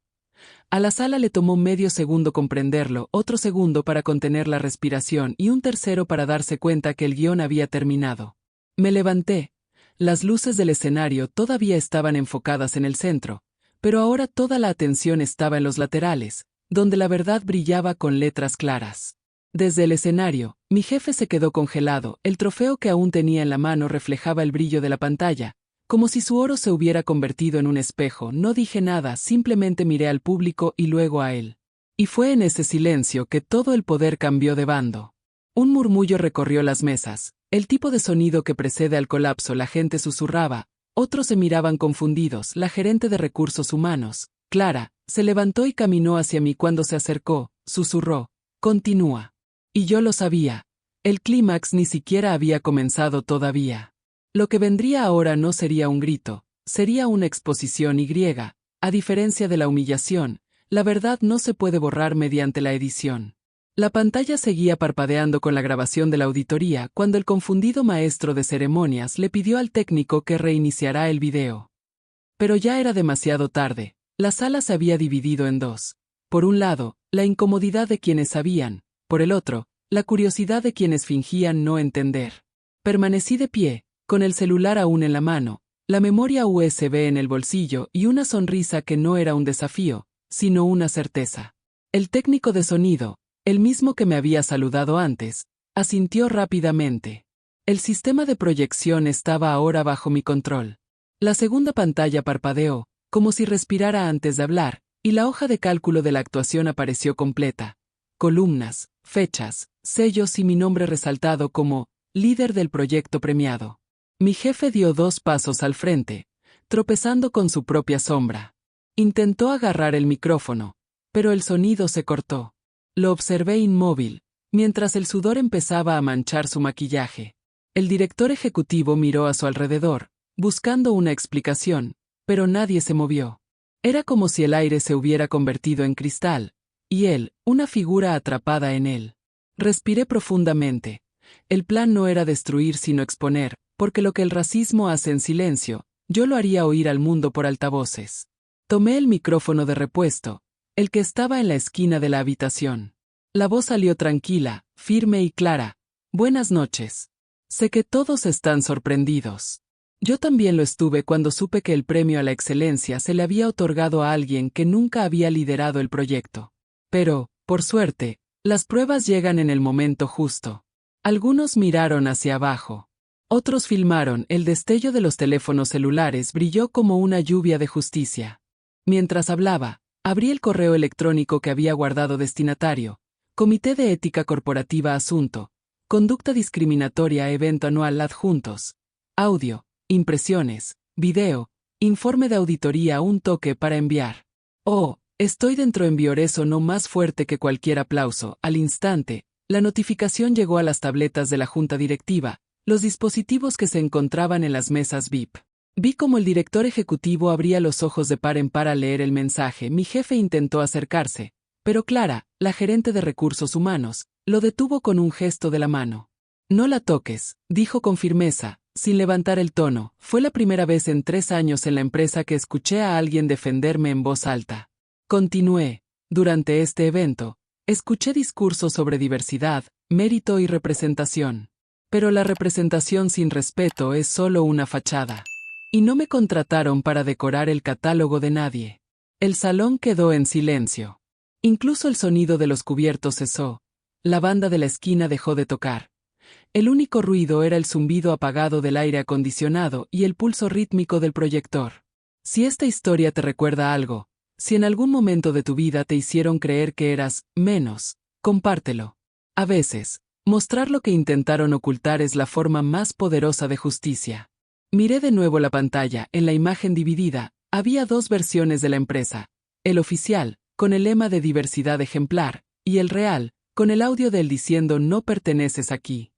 A la sala le tomó medio segundo comprenderlo, otro segundo para contener la respiración y un tercero para darse cuenta que el guión había terminado. Me levanté. Las luces del escenario todavía estaban enfocadas en el centro, pero ahora toda la atención estaba en los laterales, donde la verdad brillaba con letras claras. Desde el escenario, mi jefe se quedó congelado. El trofeo que aún tenía en la mano reflejaba el brillo de la pantalla, como si su oro se hubiera convertido en un espejo. No dije nada, simplemente miré al público y luego a él. Y fue en ese silencio que todo el poder cambió de bando. Un murmullo recorrió las mesas, el tipo de sonido que precede al colapso. La gente susurraba, otros se miraban confundidos. La gerente de recursos humanos, Clara, se levantó y caminó hacia mí. Cuando se acercó, susurró, «Continúa». Y yo lo sabía. El clímax ni siquiera había comenzado todavía. Lo que vendría ahora no sería un grito, sería una exposición. Y, a diferencia de la humillación, la verdad no se puede borrar mediante la edición. La pantalla seguía parpadeando con la grabación de la auditoría cuando el confundido maestro de ceremonias le pidió al técnico que reiniciara el video. Pero ya era demasiado tarde. La sala se había dividido en dos. Por un lado, la incomodidad de quienes sabían, por el otro, la curiosidad de quienes fingían no entender. Permanecí de pie, con el celular aún en la mano, la memoria USB en el bolsillo y una sonrisa que no era un desafío, sino una certeza. El técnico de sonido, el mismo que me había saludado antes, asintió rápidamente. El sistema de proyección estaba ahora bajo mi control. La segunda pantalla parpadeó, como si respirara antes de hablar, y la hoja de cálculo de la actuación apareció completa. Columnas, fechas, sellos y mi nombre resaltado como líder del proyecto premiado. Mi jefe dio 2 pasos al frente, tropezando con su propia sombra. Intentó agarrar el micrófono, pero el sonido se cortó. Lo observé inmóvil, mientras el sudor empezaba a manchar su maquillaje. El director ejecutivo miró a su alrededor, buscando una explicación, pero nadie se movió. Era como si el aire se hubiera convertido en cristal, y él, una figura atrapada en él. Respiré profundamente. El plan no era destruir sino exponer, porque lo que el racismo hace en silencio, yo lo haría oír al mundo por altavoces. Tomé el micrófono de repuesto, el que estaba en la esquina de la habitación. La voz salió tranquila, firme y clara. Buenas noches. Sé que todos están sorprendidos. Yo también lo estuve cuando supe que el premio a la excelencia se le había otorgado a alguien que nunca había liderado el proyecto. Pero, por suerte, las pruebas llegan en el momento justo. Algunos miraron hacia abajo. Otros filmaron. El destello de los teléfonos celulares brilló como una lluvia de justicia. Mientras hablaba, abrí el correo electrónico que había guardado destinatario. Comité de Ética Corporativa Asunto. Conducta discriminatoria evento anual adjuntos. Audio, impresiones, video, informe de auditoría un toque para enviar. Oh, estoy dentro. Envió eso no más fuerte que cualquier aplauso. Al instante, la notificación llegó a las tabletas de la junta directiva, los dispositivos que se encontraban en las mesas VIP. Vi cómo el director ejecutivo abría los ojos de par en par al leer el mensaje. Mi jefe intentó acercarse, pero Clara, la gerente de recursos humanos, lo detuvo con un gesto de la mano. No la toques, dijo con firmeza, sin levantar el tono. Fue la primera vez en 3 años en la empresa que escuché a alguien defenderme en voz alta. Continué. Durante este evento, escuché discursos sobre diversidad, mérito y representación. Pero la representación sin respeto es solo una fachada. Y no me contrataron para decorar el catálogo de nadie. El salón quedó en silencio. Incluso el sonido de los cubiertos cesó. La banda de la esquina dejó de tocar. El único ruido era el zumbido apagado del aire acondicionado y el pulso rítmico del proyector. Si esta historia te recuerda algo, si en algún momento de tu vida te hicieron creer que eras menos, compártelo. A veces, mostrar lo que intentaron ocultar es la forma más poderosa de justicia. Miré de nuevo la pantalla. En la imagen dividida, había 2 versiones de la empresa. El oficial, con el lema de diversidad ejemplar, y el real, con el audio de él diciendo no perteneces aquí.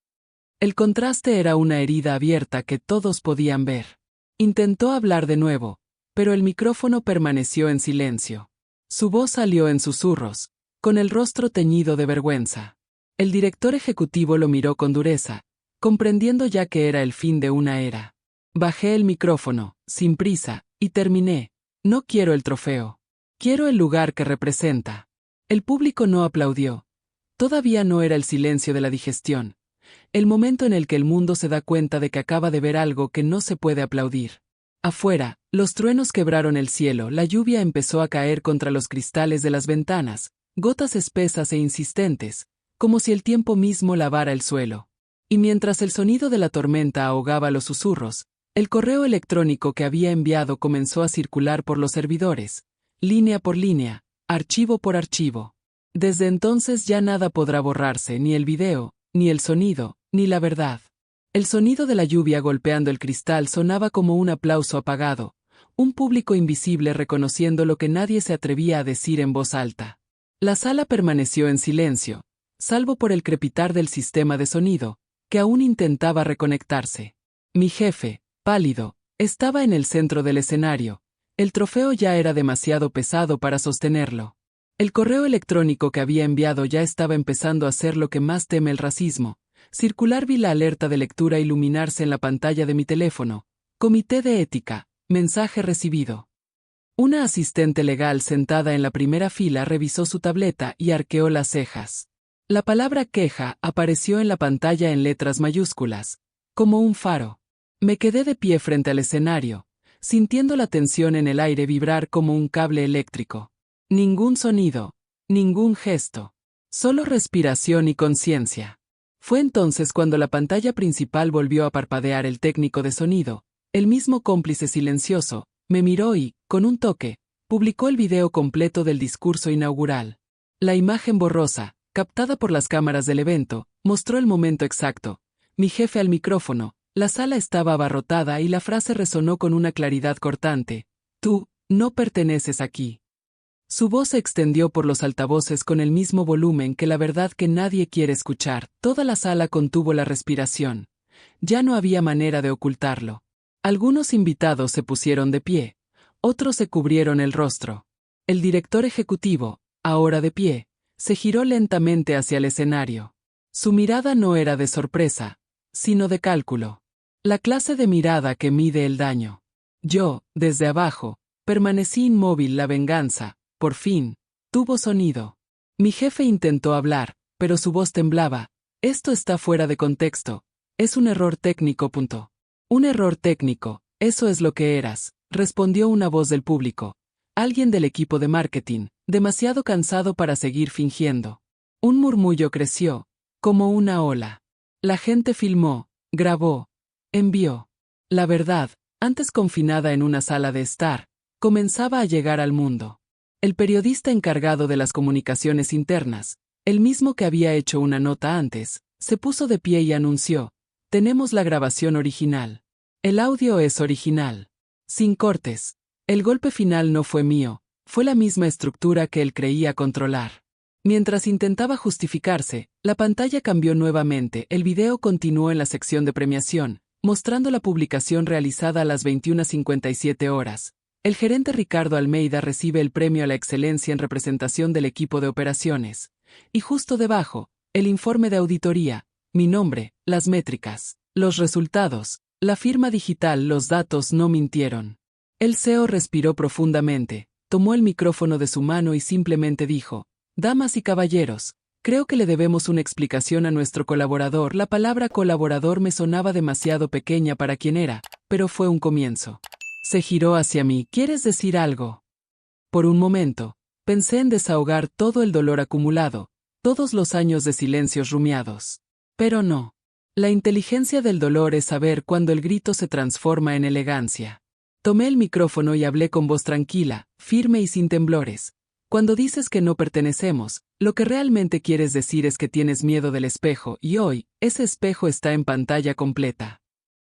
El contraste era una herida abierta que todos podían ver. Intentó hablar de nuevo, pero el micrófono permaneció en silencio. Su voz salió en susurros, con el rostro teñido de vergüenza. El director ejecutivo lo miró con dureza, comprendiendo ya que era el fin de una era. Bajé el micrófono, sin prisa, y terminé. No quiero el trofeo. Quiero el lugar que representa. El público no aplaudió. Todavía no era el silencio de la digestión. El momento en el que el mundo se da cuenta de que acaba de ver algo que no se puede aplaudir. Afuera, los truenos quebraron el cielo, la lluvia empezó a caer contra los cristales de las ventanas, gotas espesas e insistentes, como si el tiempo mismo lavara el suelo. Y mientras el sonido de la tormenta ahogaba los susurros, el correo electrónico que había enviado comenzó a circular por los servidores, línea por línea, archivo por archivo. Desde entonces ya nada podrá borrarse, ni el video, ni el sonido, ni la verdad. El sonido de la lluvia golpeando el cristal sonaba como un aplauso apagado, un público invisible reconociendo lo que nadie se atrevía a decir en voz alta. La sala permaneció en silencio, salvo por el crepitar del sistema de sonido, que aún intentaba reconectarse. Mi jefe, pálido, estaba en el centro del escenario. El trofeo ya era demasiado pesado para sostenerlo. El correo electrónico que había enviado ya estaba empezando a hacer lo que más teme el racismo. Circular. Vi la alerta de lectura iluminarse en la pantalla de mi teléfono. Comité de ética. Mensaje recibido. Una asistente legal sentada en la primera fila revisó su tableta y arqueó las cejas. La palabra queja apareció en la pantalla en letras mayúsculas, como un faro. Me quedé de pie frente al escenario, sintiendo la tensión en el aire vibrar como un cable eléctrico. Ningún sonido, ningún gesto, solo respiración y conciencia. Fue entonces cuando la pantalla principal volvió a parpadear. El técnico de sonido, el mismo cómplice silencioso, me miró y, con un toque, publicó el video completo del discurso inaugural. La imagen borrosa, captada por las cámaras del evento, mostró el momento exacto. Mi jefe al micrófono, la sala estaba abarrotada y la frase resonó con una claridad cortante. Tú, no perteneces aquí. Su voz se extendió por los altavoces con el mismo volumen que la verdad que nadie quiere escuchar. Toda la sala contuvo la respiración. Ya no había manera de ocultarlo. Algunos invitados se pusieron de pie. Otros se cubrieron el rostro. El director ejecutivo, ahora de pie, se giró lentamente hacia el escenario. Su mirada no era de sorpresa, sino de cálculo. La clase de mirada que mide el daño. Yo, desde abajo, permanecí inmóvil. La venganza, por fin, tuvo sonido. Mi jefe intentó hablar, pero su voz temblaba. Esto está fuera de contexto. Es un error técnico. Un error técnico, eso es lo que eras, respondió una voz del público. Alguien del equipo de marketing, demasiado cansado para seguir fingiendo. Un murmullo creció, como una ola. La gente filmó, grabó, envió. La verdad, antes confinada en una sala de estar, comenzaba a llegar al mundo. El periodista encargado de las comunicaciones internas, el mismo que había hecho una nota antes, se puso de pie y anunció: tenemos la grabación original. El audio es original. Sin cortes. El golpe final no fue mío, fue la misma estructura que él creía controlar. Mientras intentaba justificarse, la pantalla cambió nuevamente. El video continuó en la sección de premiación, mostrando la publicación realizada a las 21:57 horas. El gerente Ricardo Almeida recibe el premio a la excelencia en representación del equipo de operaciones. Y justo debajo, el informe de auditoría, mi nombre, las métricas, los resultados, La firma digital, los datos no mintieron. El CEO respiró profundamente, tomó el micrófono de su mano y simplemente dijo: Damas y caballeros, creo que le debemos una explicación a nuestro colaborador. La palabra colaborador me sonaba demasiado pequeña para quien era, pero fue un comienzo. Se giró hacia mí. ¿Quieres decir algo? Por un momento, pensé en desahogar todo el dolor acumulado, todos los años de silencios rumiados. Pero no. La inteligencia del dolor es saber cuando el grito se transforma en elegancia. Tomé el micrófono y hablé con voz tranquila, firme y sin temblores. Cuando dices que no pertenecemos, lo que realmente quieres decir es que tienes miedo del espejo, y hoy, ese espejo está en pantalla completa.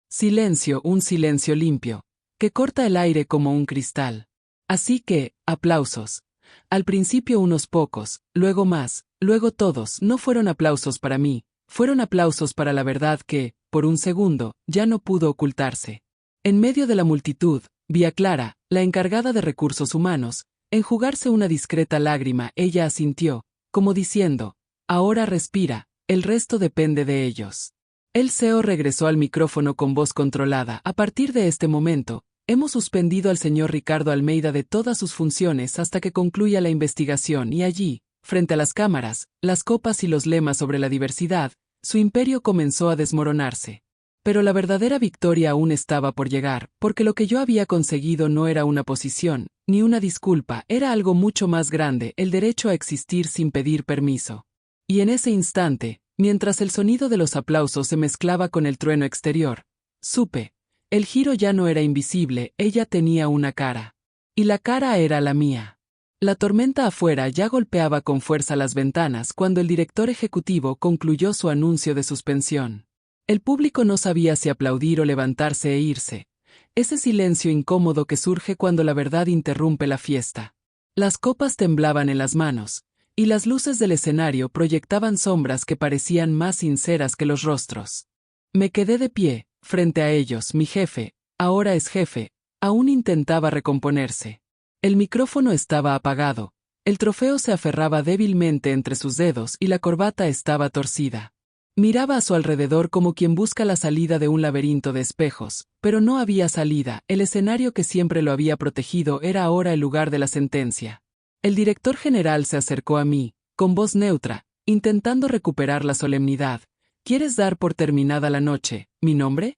Silencio, un silencio limpio, que corta el aire como un cristal. Así que, aplausos. Al principio unos pocos, luego más, luego todos. No fueron aplausos para mí, fueron aplausos para la verdad que, por un segundo, ya no pudo ocultarse. En medio de la multitud, vi a Clara, la encargada de recursos humanos, enjugarse una discreta lágrima. Ella asintió, como diciendo: ahora respira, el resto depende de ellos. El CEO regresó al micrófono con voz controlada. A partir de este momento, hemos suspendido al señor Ricardo Almeida de todas sus funciones hasta que concluya la investigación, y allí, frente a las cámaras, las copas y los lemas sobre la diversidad, su imperio comenzó a desmoronarse. Pero la verdadera victoria aún estaba por llegar, porque lo que yo había conseguido no era una posición, ni una disculpa, era algo mucho más grande: el derecho a existir sin pedir permiso. Y en ese instante, mientras el sonido de los aplausos se mezclaba con el trueno exterior, supe: el giro ya no era invisible, ella tenía una cara. Y la cara era la mía. La tormenta afuera ya golpeaba con fuerza las ventanas cuando el director ejecutivo concluyó su anuncio de suspensión. El público no sabía si aplaudir o levantarse e irse. Ese silencio incómodo que surge cuando la verdad interrumpe la fiesta. Las copas temblaban en las manos, y las luces del escenario proyectaban sombras que parecían más sinceras que los rostros. Me quedé de pie, frente a ellos. Mi jefe, ahora es jefe, aún intentaba recomponerse. El micrófono estaba apagado, el trofeo se aferraba débilmente entre sus dedos y la corbata estaba torcida. Miraba a su alrededor como quien busca la salida de un laberinto de espejos, pero no había salida. El escenario que siempre lo había protegido era ahora el lugar de la sentencia. El director general se acercó a mí, con voz neutra, intentando recuperar la solemnidad. ¿Quieres dar por terminada la noche, mi nombre?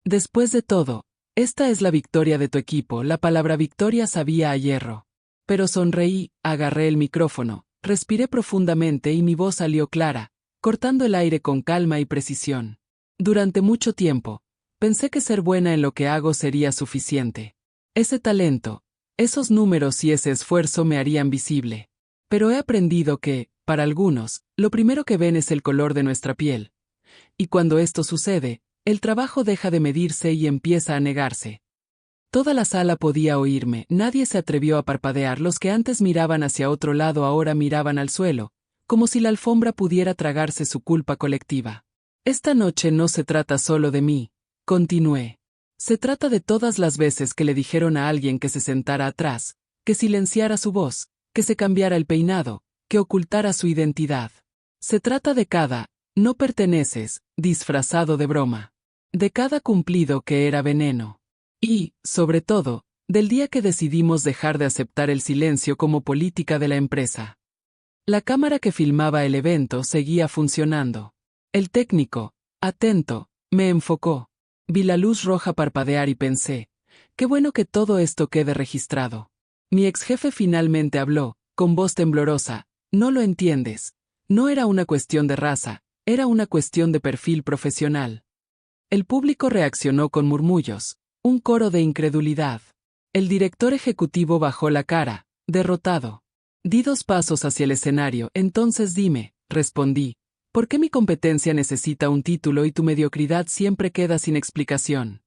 Después de todo, esta es la victoria de tu equipo. La palabra victoria sabía a hierro. Pero sonreí, agarré el micrófono, respiré profundamente y mi voz salió clara, cortando el aire con calma y precisión. Durante mucho tiempo, pensé que ser buena en lo que hago sería suficiente. Ese talento, esos números y ese esfuerzo me harían visible. Pero he aprendido que, para algunos, lo primero que ven es el color de nuestra piel. Y cuando esto sucede, el trabajo deja de medirse y empieza a negarse. Toda la sala podía oírme, nadie se atrevió a parpadear. Los que antes miraban hacia otro lado ahora miraban al suelo, como si la alfombra pudiera tragarse su culpa colectiva. Esta noche no se trata solo de mí, continué. Se trata de todas las veces que le dijeron a alguien que se sentara atrás, que silenciara su voz, que se cambiara el peinado, que ocultara su identidad. Se trata de cada "no perteneces" disfrazado de broma. De cada cumplido que era veneno. Y, sobre todo, del día que decidimos dejar de aceptar el silencio como política de la empresa. La cámara que filmaba el evento seguía funcionando. El técnico, atento, me enfocó. Vi la luz roja parpadear y pensé: qué bueno que todo esto quede registrado. Mi ex jefe finalmente habló, con voz temblorosa: no lo entiendes. No era una cuestión de raza, era una cuestión de perfil profesional. El público reaccionó con murmullos, un coro de incredulidad. El director ejecutivo bajó la cara, derrotado. Di 2 pasos hacia el escenario. Entonces dime, respondí, ¿por qué mi competencia necesita un título y tu mediocridad siempre queda sin explicación?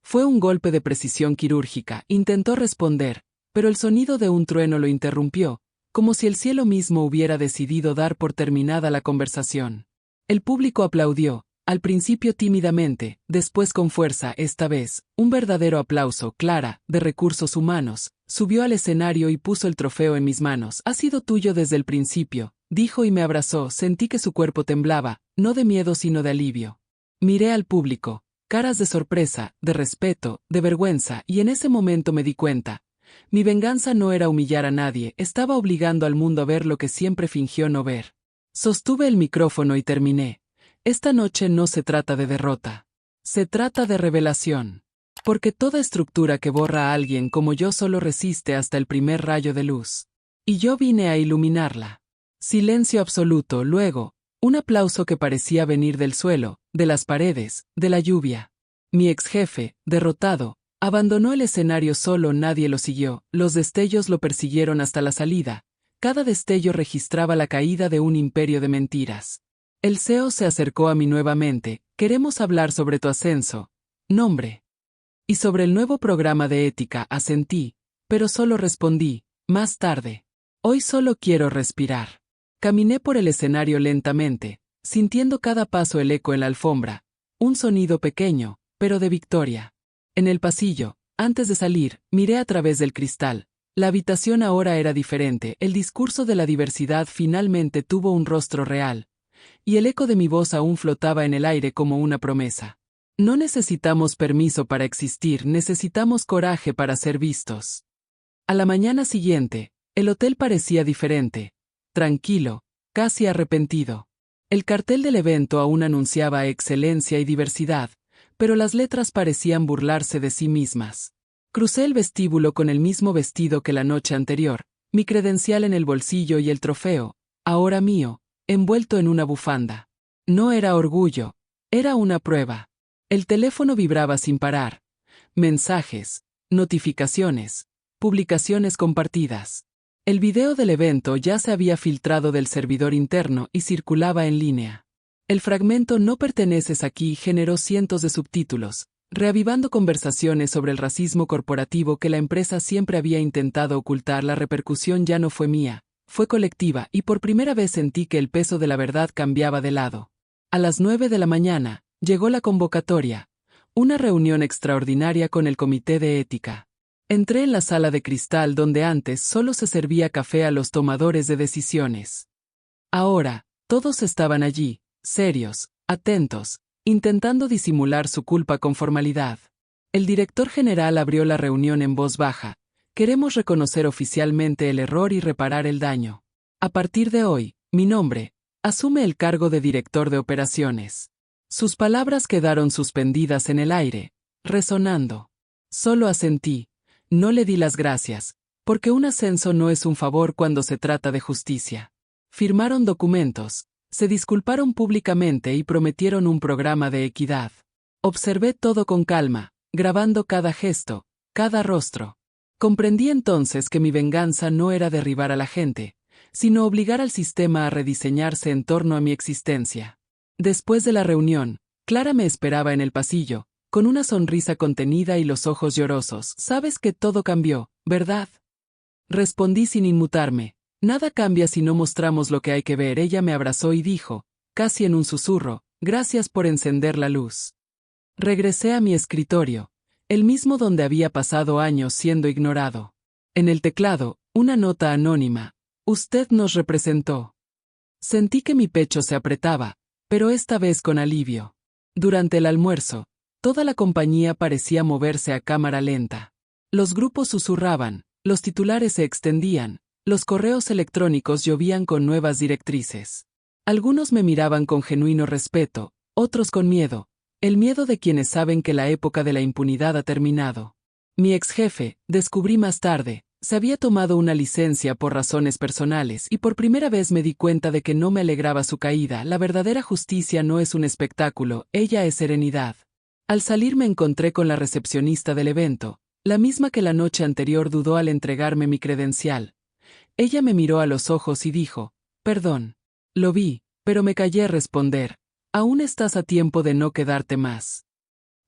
Fue un golpe de precisión quirúrgica. Intentó responder, pero el sonido de un trueno lo interrumpió, como si el cielo mismo hubiera decidido dar por terminada la conversación. El público aplaudió, al principio tímidamente, después con fuerza. Esta vez, un verdadero aplauso. Clara, de Recursos Humanos, subió al escenario y puso el trofeo en mis manos. Ha sido tuyo desde el principio, dijo y me abrazó. Sentí que su cuerpo temblaba, no de miedo sino de alivio. Miré al público, caras de sorpresa, de respeto, de vergüenza, y en ese momento me di cuenta. Mi venganza no era humillar a nadie, estaba obligando al mundo a ver lo que siempre fingió no ver. Sostuve el micrófono y terminé. Esta noche no se trata de derrota. Se trata de revelación. Porque toda estructura que borra a alguien como yo solo resiste hasta el primer rayo de luz. Y yo vine a iluminarla. Silencio absoluto, luego, un aplauso que parecía venir del suelo, de las paredes, de la lluvia. Mi ex jefe, derrotado, abandonó el escenario solo, nadie lo siguió, los destellos lo persiguieron hasta la salida. Cada destello registraba la caída de un imperio de mentiras. El CEO se acercó a mí nuevamente. Queremos hablar sobre tu ascenso, nombre. Y sobre el nuevo programa de ética, asentí, pero solo respondí, más tarde. Hoy solo quiero respirar. Caminé por el escenario lentamente, sintiendo cada paso el eco en la alfombra, un sonido pequeño, pero de victoria. En el pasillo, antes de salir, miré a través del cristal. La habitación ahora era diferente, el discurso de la diversidad finalmente tuvo un rostro real, y el eco de mi voz aún flotaba en el aire como una promesa. No necesitamos permiso para existir, necesitamos coraje para ser vistos. A la mañana siguiente, el hotel parecía diferente, tranquilo, casi arrepentido. El cartel del evento aún anunciaba excelencia y diversidad, pero las letras parecían burlarse de sí mismas. Crucé el vestíbulo con el mismo vestido que la noche anterior, mi credencial en el bolsillo y el trofeo, ahora mío, envuelto en una bufanda. No era orgullo, era una prueba. El teléfono vibraba sin parar. Mensajes, notificaciones, publicaciones compartidas. El video del evento ya se había filtrado del servidor interno y circulaba en línea. El fragmento "No perteneces aquí" generó cientos de subtítulos, reavivando conversaciones sobre el racismo corporativo que la empresa siempre había intentado ocultar. La repercusión ya no fue mía, fue colectiva, y por primera vez sentí que el peso de la verdad cambiaba de lado. A las 9 de la mañana, llegó la convocatoria, una reunión extraordinaria con el comité de ética. Entré en la sala de cristal donde antes solo se servía café a los tomadores de decisiones. Ahora, todos estaban allí, serios, atentos, intentando disimular su culpa con formalidad. El director general abrió la reunión en voz baja. Queremos reconocer oficialmente el error y reparar el daño. A partir de hoy, mi nombre asume el cargo de director de operaciones. Sus palabras quedaron suspendidas en el aire, resonando. Solo asentí. No le di las gracias, porque un ascenso no es un favor cuando se trata de justicia. Firmaron documentos, se disculparon públicamente y prometieron un programa de equidad. Observé todo con calma, grabando cada gesto, cada rostro. Comprendí entonces que mi venganza no era derribar a la gente, sino obligar al sistema a rediseñarse en torno a mi existencia. Después de la reunión, Clara me esperaba en el pasillo, con una sonrisa contenida y los ojos llorosos. Sabes que todo cambió, ¿verdad? Respondí sin inmutarme. Nada cambia si no mostramos lo que hay que ver. Ella me abrazó y dijo, casi en un susurro, gracias por encender la luz. Regresé a mi escritorio, el mismo donde había pasado años siendo ignorado. En el teclado, una nota anónima. Usted nos representó. Sentí que mi pecho se apretaba, pero esta vez con alivio. Durante el almuerzo, toda la compañía parecía moverse a cámara lenta. Los grupos susurraban, los titulares se extendían, los correos electrónicos llovían con nuevas directrices. Algunos me miraban con genuino respeto, otros con miedo, el miedo de quienes saben que la época de la impunidad ha terminado. Mi ex jefe, descubrí más tarde, se había tomado una licencia por razones personales y por primera vez me di cuenta de que no me alegraba su caída. La verdadera justicia no es un espectáculo, ella es serenidad. Al salir me encontré con la recepcionista del evento, la misma que la noche anterior dudó al entregarme mi credencial. Ella me miró a los ojos y dijo, perdón. Lo vi, pero me callé a responder, aún estás a tiempo de no quedarte más.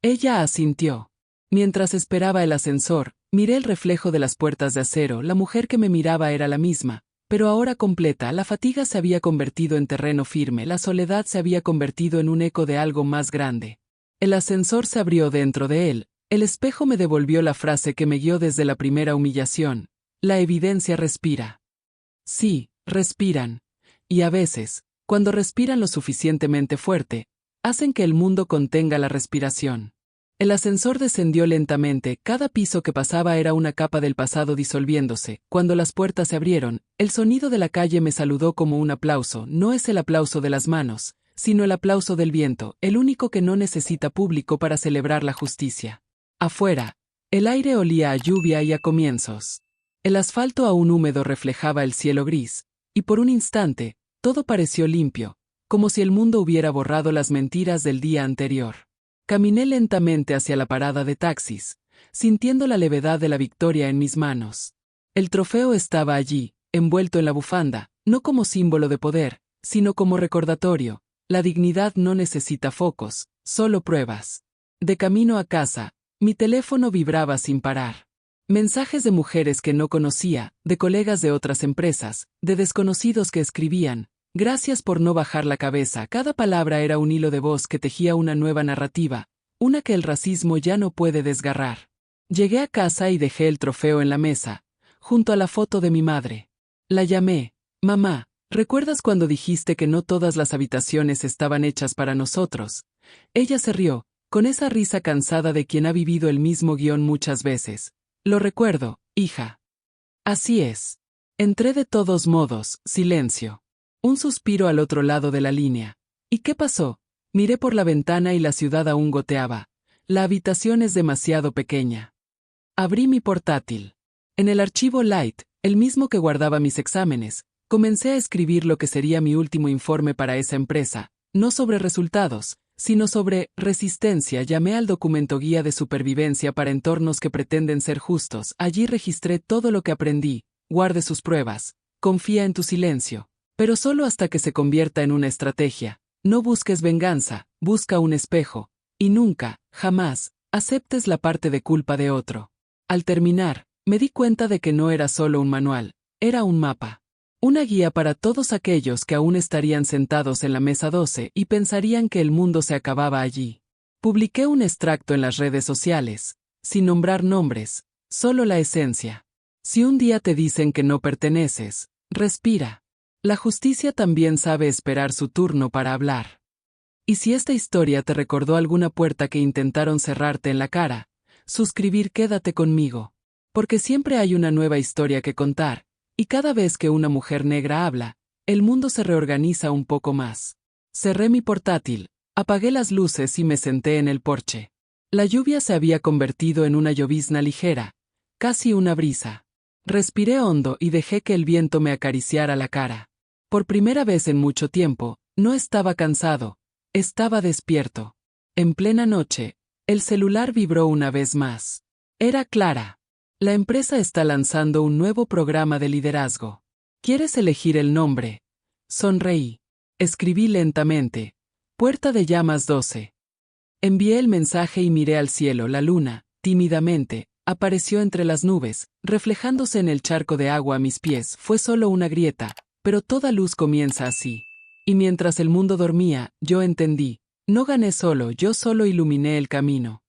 Ella asintió. Mientras esperaba el ascensor, miré el reflejo de las puertas de acero. La mujer que me miraba era la misma, pero ahora completa. La fatiga se había convertido en terreno firme, la soledad se había convertido en un eco de algo más grande. El ascensor se abrió dentro de él, el espejo me devolvió la frase que me guió desde la primera humillación. La evidencia respira. Sí, respiran. Y a veces, cuando respiran lo suficientemente fuerte, hacen que el mundo contenga la respiración. El ascensor descendió lentamente, cada piso que pasaba era una capa del pasado disolviéndose. Cuando las puertas se abrieron, el sonido de la calle me saludó como un aplauso. No es el aplauso de las manos, sino el aplauso del viento, el único que no necesita público para celebrar la justicia. Afuera, el aire olía a lluvia y a comienzos. El asfalto aún húmedo reflejaba el cielo gris, y por un instante, todo pareció limpio, como si el mundo hubiera borrado las mentiras del día anterior. Caminé lentamente hacia la parada de taxis, sintiendo la levedad de la victoria en mis manos. El trofeo estaba allí, envuelto en la bufanda, no como símbolo de poder, sino como recordatorio. La dignidad no necesita focos, solo pruebas. De camino a casa, mi teléfono vibraba sin parar. Mensajes de mujeres que no conocía, de colegas de otras empresas, de desconocidos que escribían: gracias por no bajar la cabeza. Cada palabra era un hilo de voz que tejía una nueva narrativa, una que el racismo ya no puede desgarrar. Llegué a casa y dejé el trofeo en la mesa, junto a la foto de mi madre. La llamé: mamá, ¿recuerdas cuando dijiste que no todas las habitaciones estaban hechas para nosotros? Ella se rió, con esa risa cansada de quien ha vivido el mismo guión muchas veces. Lo recuerdo, hija. Así es. Entré de todos modos, silencio. Un suspiro al otro lado de la línea. ¿Y qué pasó? Miré por la ventana y la ciudad aún goteaba. La habitación es demasiado pequeña. Abrí mi portátil. En el archivo Light, el mismo que guardaba mis exámenes, comencé a escribir lo que sería mi último informe para esa empresa, no sobre resultados, sino sobre resistencia. Llamé al documento guía de supervivencia para entornos que pretenden ser justos. Allí registré todo lo que aprendí. Guarde sus pruebas. Confía en tu silencio. Pero solo hasta que se convierta en una estrategia. No busques venganza, busca un espejo. Y nunca, jamás, aceptes la parte de culpa de otro. Al terminar, me di cuenta de que no era solo un manual, era un mapa. Una guía para todos aquellos que aún estarían sentados en la mesa 12 y pensarían que el mundo se acababa allí. Publiqué un extracto en las redes sociales, sin nombrar nombres, solo la esencia. Si un día te dicen que no perteneces, respira. La justicia también sabe esperar su turno para hablar. Y si esta historia te recordó alguna puerta que intentaron cerrarte en la cara, suscribir Quédate conmigo. Porque siempre hay una nueva historia que contar. Y cada vez que una mujer negra habla, el mundo se reorganiza un poco más. Cerré mi portátil, apagué las luces y me senté en el porche. La lluvia se había convertido en una llovizna ligera, casi una brisa. Respiré hondo y dejé que el viento me acariciara la cara. Por primera vez en mucho tiempo, no estaba cansado, estaba despierto. En plena noche, el celular vibró una vez más. Era Clara. La empresa está lanzando un nuevo programa de liderazgo. ¿Quieres elegir el nombre? Sonreí. Escribí lentamente: Puerta de Llamas 12. Envié el mensaje y miré al cielo. La luna, tímidamente, apareció entre las nubes, reflejándose en el charco de agua a mis pies. Fue solo una grieta, pero toda luz comienza así. Y mientras el mundo dormía, yo entendí. No gané solo, yo solo iluminé el camino.